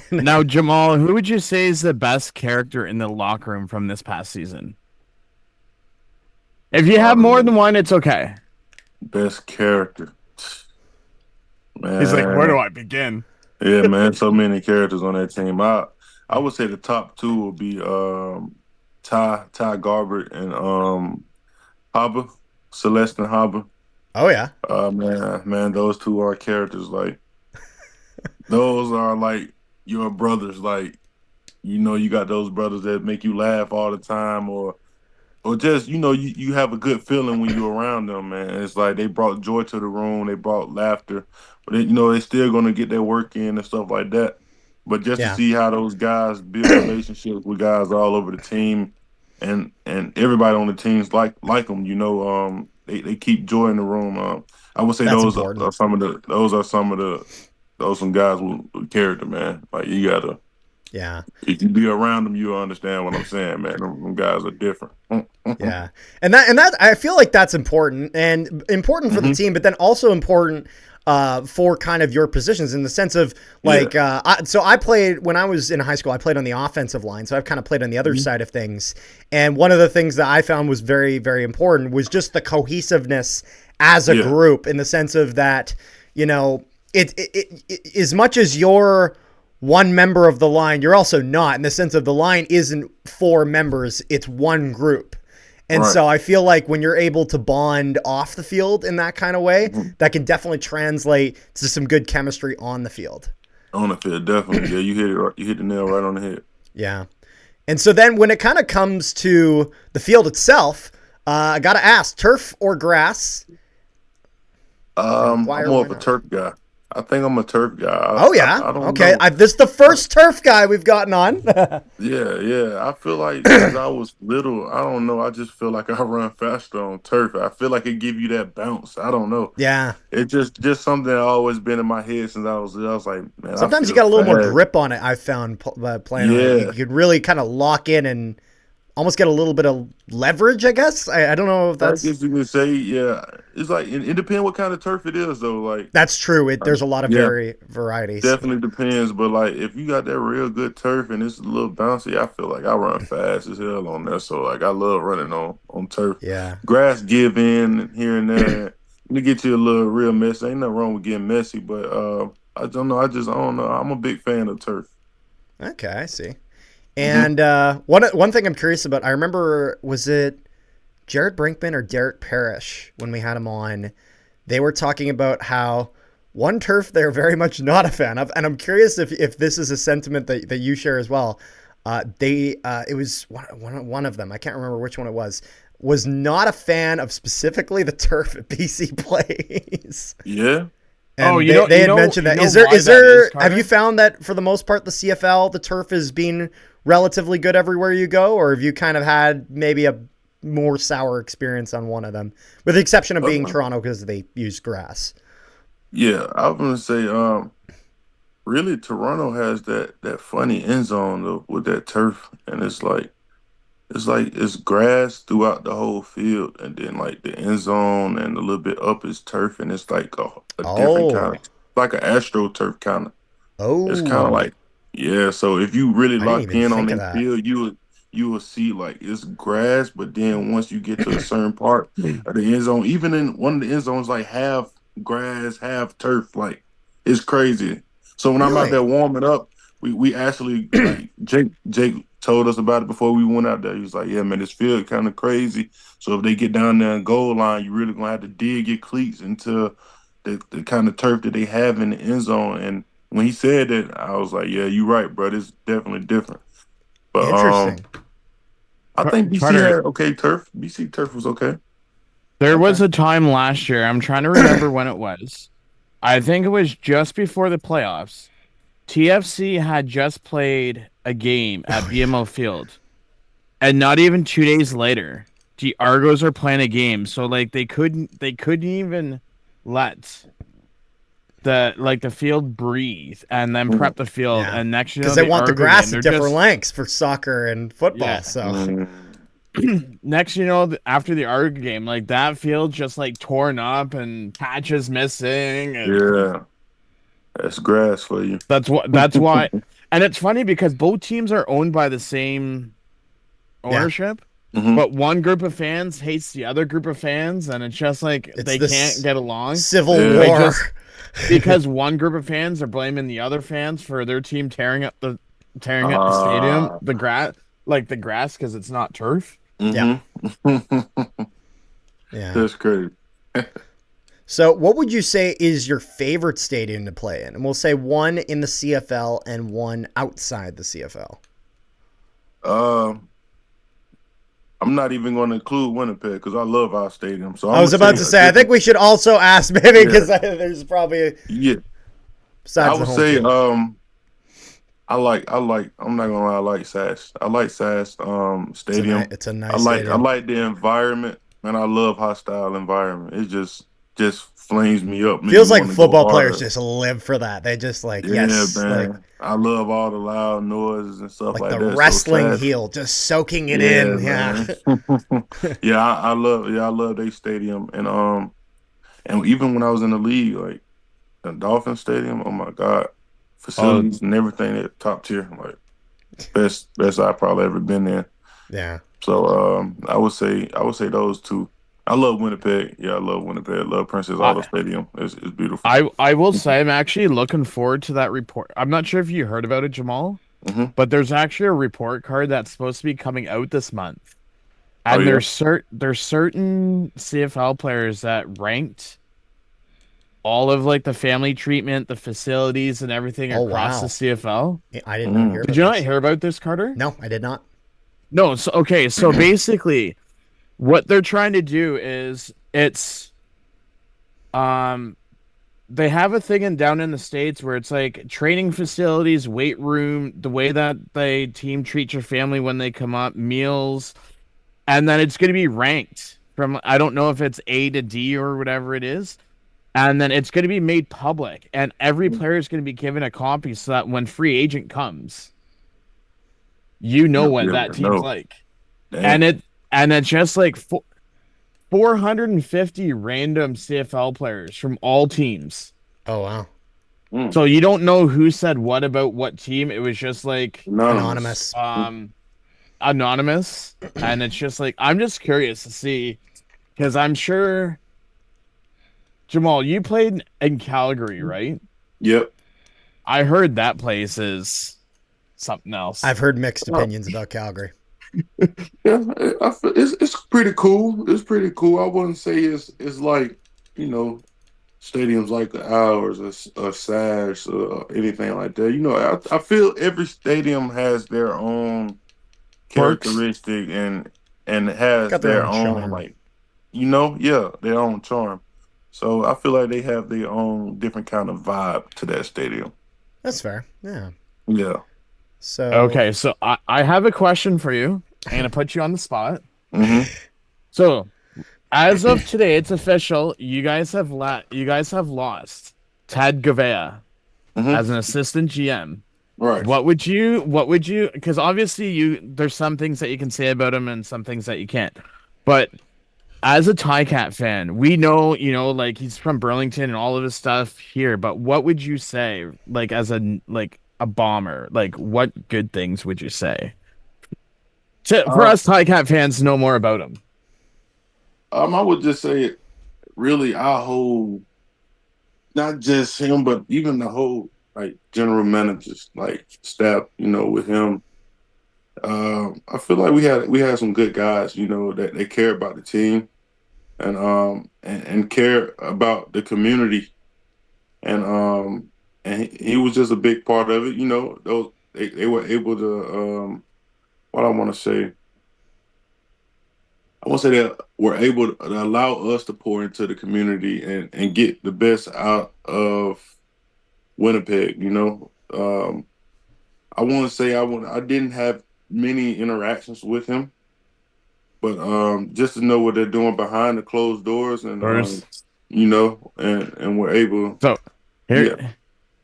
Now, Jamal, who would you say is the best character in the locker room from this past season? If you have more than one, it's okay. Best character. Man. He's like, where do I begin? Yeah, man, so many characters on that team. I would say the top 2 will be Ty Garbert and Haba, Celestin Haba. Oh yeah. Man, those 2 are characters. Like, those are like your brothers. Like, you got those brothers that make you laugh all the time, or just you have a good feeling when you're around them, man. It's like they brought joy to the room, they brought laughter, but they still gonna get their work in and stuff like that. But just to see how those guys build relationships with guys all over the team, and everybody on the teams like them, They keep joy in the room. I would say those are some guys with character, man. Like, you gotta, if you be around them, you'll understand what I'm saying, man. Them guys are different. Yeah, and that I feel like that's important for the team, but then also important for kind of your positions in the sense of like, so I played when I was in high school, I played on the offensive line. So I've kind of played on the other side of things. And one of the things that I found was very, very important was just the cohesiveness as a group, in the sense of that, it as much as you're one member of the line, you're also not, in the sense of the line isn't 4 members, it's one group. And so I feel like when you're able to bond off the field in that kind of way, that can definitely translate to some good chemistry on the field. On the field, definitely. Yeah, you hit the nail right on the head. Yeah. And so then when it kind of comes to the field itself, I gotta ask, turf or grass? And why I'm or more why of a not? turf guy. I think I'm a turf guy. Oh yeah. I don't Okay. know. This is the first turf guy we've gotten on. Yeah. I feel like since I was little, I don't know. I just feel like I run faster on turf. I feel like it give you that bounce. I don't know. Yeah. It just something that always been in my head since I was little. I was like, man, I Sometimes you feel got a little more fast. grip on it. I found playing on it. You Yeah, could really kind of lock in and almost get a little bit of leverage. I guess. I don't know if I that's guess you can say, yeah. It's like it depends what kind of turf it is, though. Like, that's true. There's a lot of yeah, varieties. definitely depends. But like, if you got that real good turf and it's a little bouncy, I feel like I run fast as hell on there. So like, I love running on turf. Yeah. Grass give in here and there. You get you a little real messy. Ain't nothing wrong with getting messy, but I don't know. I don't know. I'm a big fan of turf. Okay, I see. Hmm. And one thing I'm curious about, I remember, was it Jared Brinkman or Derek Parrish when we had him on? They were talking about how one turf they're very much not a fan of, and I'm curious if this is a sentiment that you share as well. It was one of them. I can't remember which one it was not a fan of specifically the turf at BC plays. Yeah. And Oh, they had mentioned that. Is why that there, is, have you Carter? found that for the most part, the CFL, the turf has been relatively good everywhere you go? Or have you kind of had maybe a more sour experience on one of them, with the exception of being Uh, Toronto because they use grass? yeah. I was gonna say, really, Toronto has that funny end zone though, with that turf, and it's grass throughout the whole field, and then like the end zone and a little bit up is turf, and it's like a different kind Oh, of like an astro turf kind of. It's kind of oh, like, yeah. So if you really I didn't lock even in on think of that that. field, you will see like it's grass, but then once you get to a certain part of the end zone, even in one of the end zones, like half grass, half turf, like it's crazy. So when I'm out there Really? warming up, we actually like Jake told us about it before we went out there. He was like, yeah, man, this field kind of crazy. So if they get down there and goal line, you really gonna have to dig your cleats into the kind of turf that they have in the end zone. And when he said that, I was like, "Yeah, you're right, bro. It's definitely different." But Interesting. I think BC Carter, had okay turf. BC turf was okay. there Okay. was a time last year. I'm trying to remember when it was. I think it was just before the playoffs. TFC had just played a game at Oh, yeah. BMO Field, and not even 2 days later, the Argos are playing a game. So like they couldn't even let the field breathe and then Mm, prep the field. Yeah. And next you Because know they the want the Argo grass game, at they're different just lengths for soccer and football. yeah. So, mm, Next you know after the Argo game, like that field just like torn up and patches missing, and yeah, that's grass for you. that's why. And it's funny because both teams are owned by the same yeah. ownership, Hmm. but one group of fans hates the other group of fans, and it's just like It's they can't this get along. civil Yeah, They war. just because one group of fans are blaming the other fans for their team tearing up the stadium, uh, the grass because it's not turf. Yeah. hmm. Yeah. That's crazy. So, what would you say is your favorite stadium to play in? And we'll say one in the CFL and one outside the CFL. Um, I'm not even going to include Winnipeg because I love our stadium. So I I'm was gonna about say to a say, I think different. we should also ask maybe because Yeah, there's probably, yeah. I besides the would home say field. I'm not gonna lie, I like SAS. I like SAS stadium. It's a I nice like I stadium. like the environment, and I love hostile environment. It just flames me up, make Feels me like want to go football players harder. just live for that. They just like, Yeah, yes, man. I love all the loud noises and stuff like like the that. So wrestling SAS, heel, just soaking it yeah, in. Yeah. man. I love their stadium. And even when I was in the league, like the Dolphin Stadium, oh my God. Oh, Facilities and everything at top tier. Like best I've probably ever been in. Yeah. So I would say those two. I love Winnipeg. Yeah, I love Winnipeg. I love Princess Auto I Stadium. It's beautiful. I will say I'm actually looking forward to that report. I'm not sure if you heard about it, Jamal, Hmm. but there's actually a report card that's supposed to be coming out this month. Oh And yeah. there's certain CFL players that ranked all of like the family treatment, the facilities, and everything Oh, across the wow. CFL. I did not hear Mm. Did about you not this. hear about this, Carter? No, I did not. No. So okay. So basically, what they're trying to do is um they have a thing down in the States where it's like training facilities, weight room, the way that the team treats your family when they come up, meals, and then it's going to be ranked from, I don't know if it's A to D or whatever it is. And then it's going to be made public, and every player is going to be given a copy so that when free agent comes, you know what that team's like. Damn. And it's just like 450 random CFL players from all teams. Oh wow. So you don't know who said what about what team. It was just like Anonymous. Anonymous. And it's just like, I'm just curious to see, because I'm sure, Jamal, you played in Calgary, right? Yep. I heard that place is something else. I've heard mixed opinions about Calgary. Yeah, I feel it's pretty cool. It's pretty cool. I wouldn't say it's like, you know, stadiums like the Ours or Sash or anything like that. You know, I feel every stadium has their own characteristic and has Got their their own own charm. like, you know, yeah, their own charm. So I feel like they have their own different kind of vibe to that stadium. That's fair. Yeah. Yeah. So Okay, so I have a question for you. I'm gonna put you on the spot. hmm So, as of today, it's official. You guys have lost Ted Gavea hmm as an assistant GM. Right. What would you because obviously there's some things that you can say about him and some things that you can't. But as a Ticat fan, we know, like he's from Burlington and all of his stuff here, but what would you say, like as a bomber? Like what good things would you say? For Uh, us Ticat fans to know more about him. I would just say, really, our whole, not just him, but even the whole like general managers, like staff, you know, with him. I feel like we had some good guys, you know, that they care about the team and care about the community, and he was just a big part of it. You know, those they were able to what I want to say. I want to say that we're able to allow us to pour into the community and get the best out of Winnipeg. You know, I want to say I didn't have many interactions with him, but just to know what they're doing behind the closed doors and First, you know, and we're able, so yeah,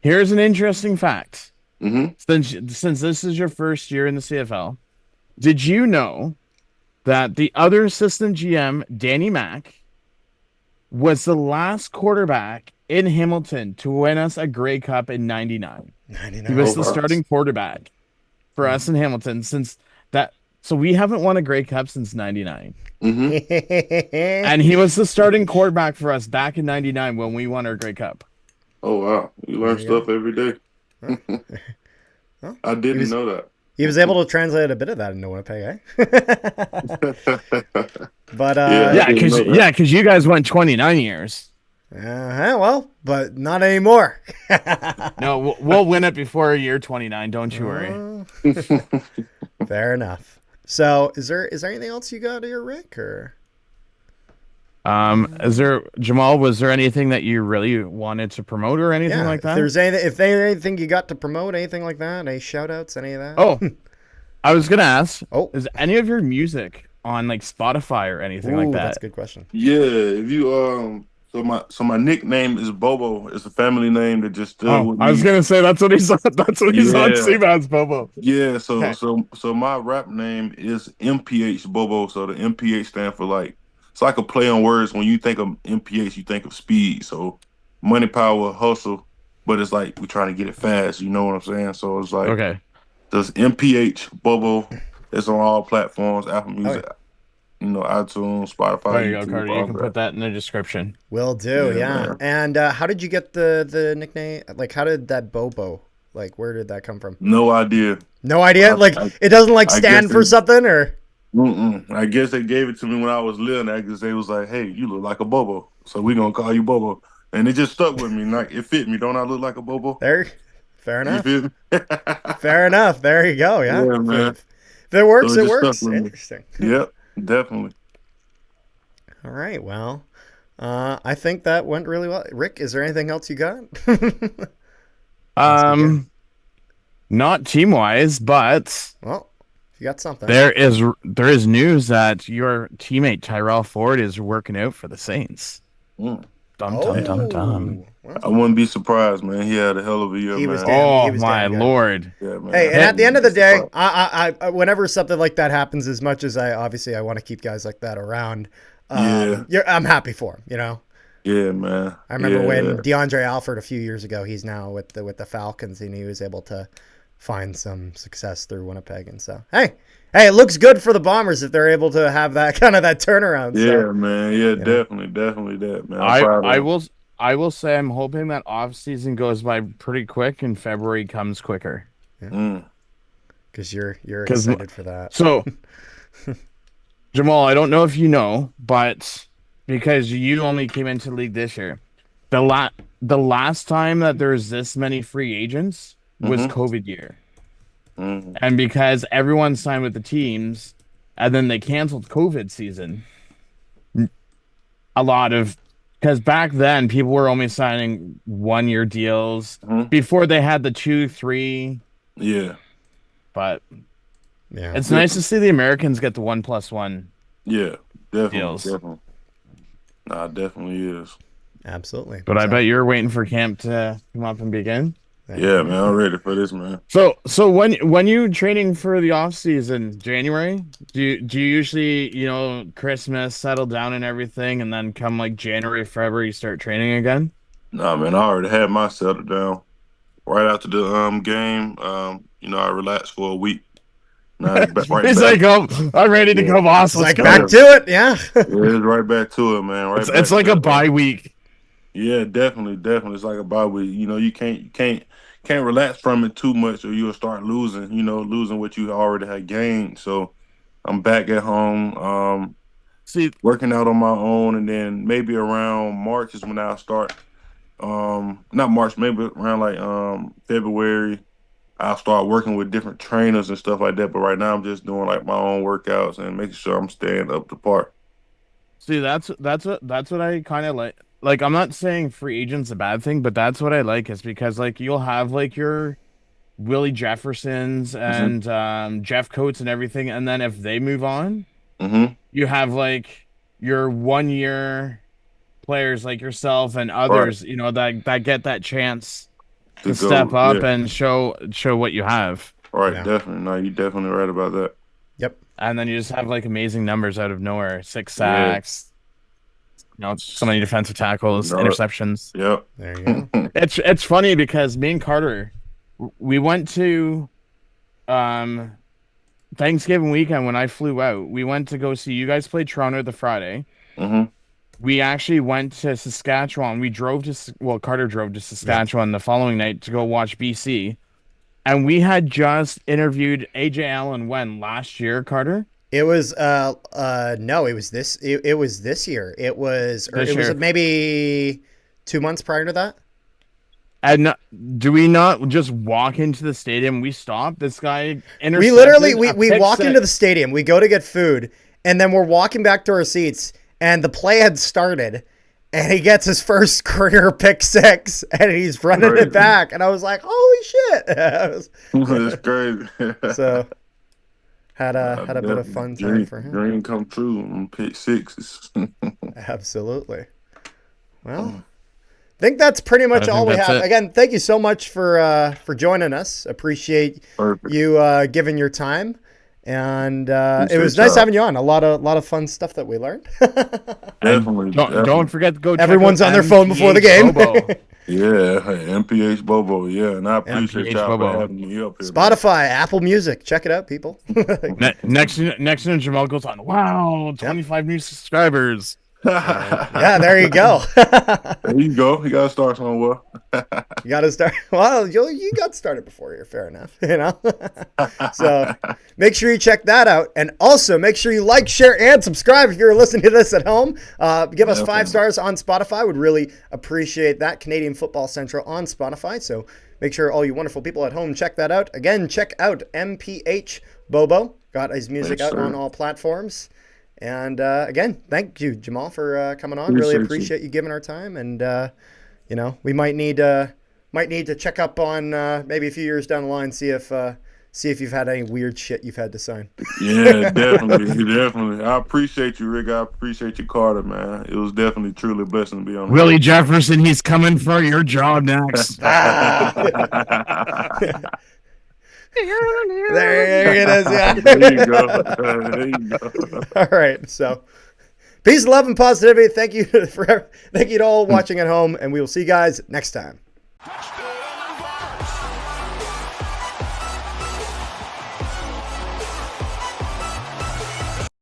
here's an interesting fact. hmm Since this is your first year in the CFL, did you know that the other assistant GM, Danny Mack, was the last quarterback in Hamilton to win us a Grey Cup in '99? 99. He was oh the wow, starting quarterback for us in Hamilton since that. So we haven't won a Grey Cup since '99. hmm And he was the starting quarterback for us back in '99 when we won our Grey Cup. oh wow, you learn There you go. stuff every day. Well, well, I he didn't was know that. he was able to translate a bit of that into Winnipeg, eh? But Yeah, I Yeah, didn't because know that. you guys went 29 years. well, but not anymore. No, we'll win it before year 29. Don't you worry. Fair enough. So, is there anything else you got here, Rick? Or Is there, Jamal? Was there anything that you really wanted to promote or anything yeah, like that? if there's anything you got to promote, anything like that, any shout outs, any of that? Oh, I was gonna ask. Oh. Is any of your music on like Spotify or anything like Ooh, that? that's a good question. Yeah, if you so my nickname is Bobo. It's a family name that just stood Oh, with I was me. gonna say that's what he's on. That's what he's on. Yeah, Seabass Bobo. yeah. So Okay. so my rap name is MPH Bobo. So the MPH stand for like it's like a play on words. When you think of MPH, you think of speed. So money, power, hustle. But it's like we're trying to get it fast. You know what I'm saying? So it's like Okay. this MPH Bobo. It's on all platforms, Apple Oh, yeah. Music, you know, iTunes, Spotify, There you go, YouTube, Carter. You all can that. put that in the description. Will do. Yeah, Yeah. man. And how did you get the nickname? Like, how did that Bobo? Like, where did that come from? No idea. No idea. I, Like, I, it doesn't like I guess stand for something, or I guess they gave it to me when I was little. Because they was like, "Hey, you look like a Bobo, so we gonna call you Bobo," and it just stuck with me. Like it fit me. Don't I look like a Bobo? there. Fair You enough. feel me? Fair enough. There you go. Yeah. Yeah, man. If it works, So it it just stuck works. with me. Interesting. Yep, definitely. All right. Well, I think that went really well. Rick, is there anything else you got? Not team wise, but Well, if you got something. there is news that your teammate Tyrell Ford is working out for the Saints. Mm. Dum dum dum dum. Well, I wouldn't be surprised, man. He had a hell of a year, he was man. damn. He Oh was my damn good. lord! Yeah, man. Hey, and I at the end of wouldn't the be day, surprised. I whenever something like that happens, as much as I want to keep guys like that around, Yeah. I'm happy for him. You know, Yeah, man. I remember Yeah. when DeAndre Alford a few years ago. He's now with the Falcons, and he was able to find some success through Winnipeg. And so, hey, it looks good for the Bombers if they're able to have that kind of that turnaround. Yeah, So, man. Yeah, you know. definitely that, man. I'm I proud I of him. will I will say I'm hoping that off season goes by pretty quick and February comes quicker. Mm. Because you're Because excited for that. so Jamal, I don't know if you know, but because you only came into the league this year, the last time that there was this many free agents was Mm-hmm. COVID year. Mm. And because everyone signed with the teams and then they canceled COVID season, a lot of because back then people were only signing 1 year deals Mm-hmm. before they had the 2, 3, Yeah. but Yeah, it's nice to see the Americans get the 1+1 Yeah. Definitely. deals. Definitely. Nah, it definitely is. absolutely. But I So, bet you're waiting for camp to come up and begin. Yeah, man. I'm ready for this, man. So when you training for the off season, January, do you usually, Christmas settle down and everything and then come like January, February, you start training again? Nah, man. I already had my settled down right after the game. I relaxed for a week. Now it's back, right He's back. like, oh, I'm ready to Yeah. go, boss. it's Let's like go. back to it. Yeah. Yeah, it's right back to it, man. Right It's back like to a it. bye week. Yeah, definitely. It's like a bye week. You can't relax from it too much, or you'll start losing. Losing what you already had gained. So I'm back at home, See, working out on my own, and then maybe around March is when I'll start. Not March, maybe around like February. I'll start working with different trainers and stuff like that. But right now, I'm just doing like my own workouts and making sure I'm staying up to par. see, that's what I kind of like. Like, I'm not saying free agent's a bad thing, but that's what I like is because like you'll have like your Willie Jeffersons Hmm. and Jeff Coates and everything, and then if they move on, Hmm. you have like your 1 year players like yourself and Right. others, that get that chance To to step go. up Yeah. and show what you have. Right. Yeah. Definitely. No, you're definitely right about that. Yep. And then you just have like amazing numbers out of nowhere. Six Yeah. sacks, so many defensive tackles, No. interceptions. Yep. There you go. It's funny because me and Carter, we went to um Thanksgiving weekend when I flew out. We went to go see you guys play Toronto the Friday. Hmm. We actually went to Saskatchewan. We drove Carter drove to Yeah. Saskatchewan the following night to go watch BC. And we had just interviewed AJ Allen when last year, Carter? It was no, it was this year. This It was year. maybe 2 months prior to that. And do we not just walk into the stadium? We stop. This guy intercepted We literally a we pick walk six. into the stadium, we go to get food, and then we're walking back to our seats, and the play had started, and he gets his first career pick six, and he's running Crazy. it back, and I was like, holy shit. It's crazy. So had a bit of fun time for him. Dream come true on pick sixes. Absolutely. Well, I think that's pretty much I think all we that's have. it. Again, thank you so much for joining us. Appreciate Perfect. you giving your time, and it was Appreciate nice y'all. having you on. A lot of fun stuff that we learned. Definitely. Don't forget to go check Everyone's out on their phone before the game. Bobo. Yeah, hey, MPH Bobo. Yeah, and I appreciate MPH y'all Bobo. for having me up here. Spotify, Apple Music, check it out, people. Next thing Jamal goes on. Wow, 25 new subscribers. Man. Yeah, there you go. There you go. You gotta start somewhere. You got to start. Well, you got started before here. Fair enough. So make sure you check that out. And also make sure you like, share, and subscribe if you're listening to this at home. Give us 5 stars on Spotify. Would really appreciate that. Canadian Football Central on Spotify. So make sure all you wonderful people at home check that out. Again, check out MPH Bobo. Got his music Yes, out sir. on all platforms. And again, thank you, Jamal, for coming on. Appreciate Really you. appreciate you giving our time. And we might need to check up on maybe a few years down the line, see if you've had any weird shit you've had to sign. Yeah, definitely. I appreciate you, Rick. I appreciate you, Carter, man. It was definitely truly a blessing to be on the Willie Jefferson, he's coming for your job next. There it is. Yeah. There you go. There you go. All right. So, peace, love, and positivity. Thank you to all watching at home, and we will see you guys next time.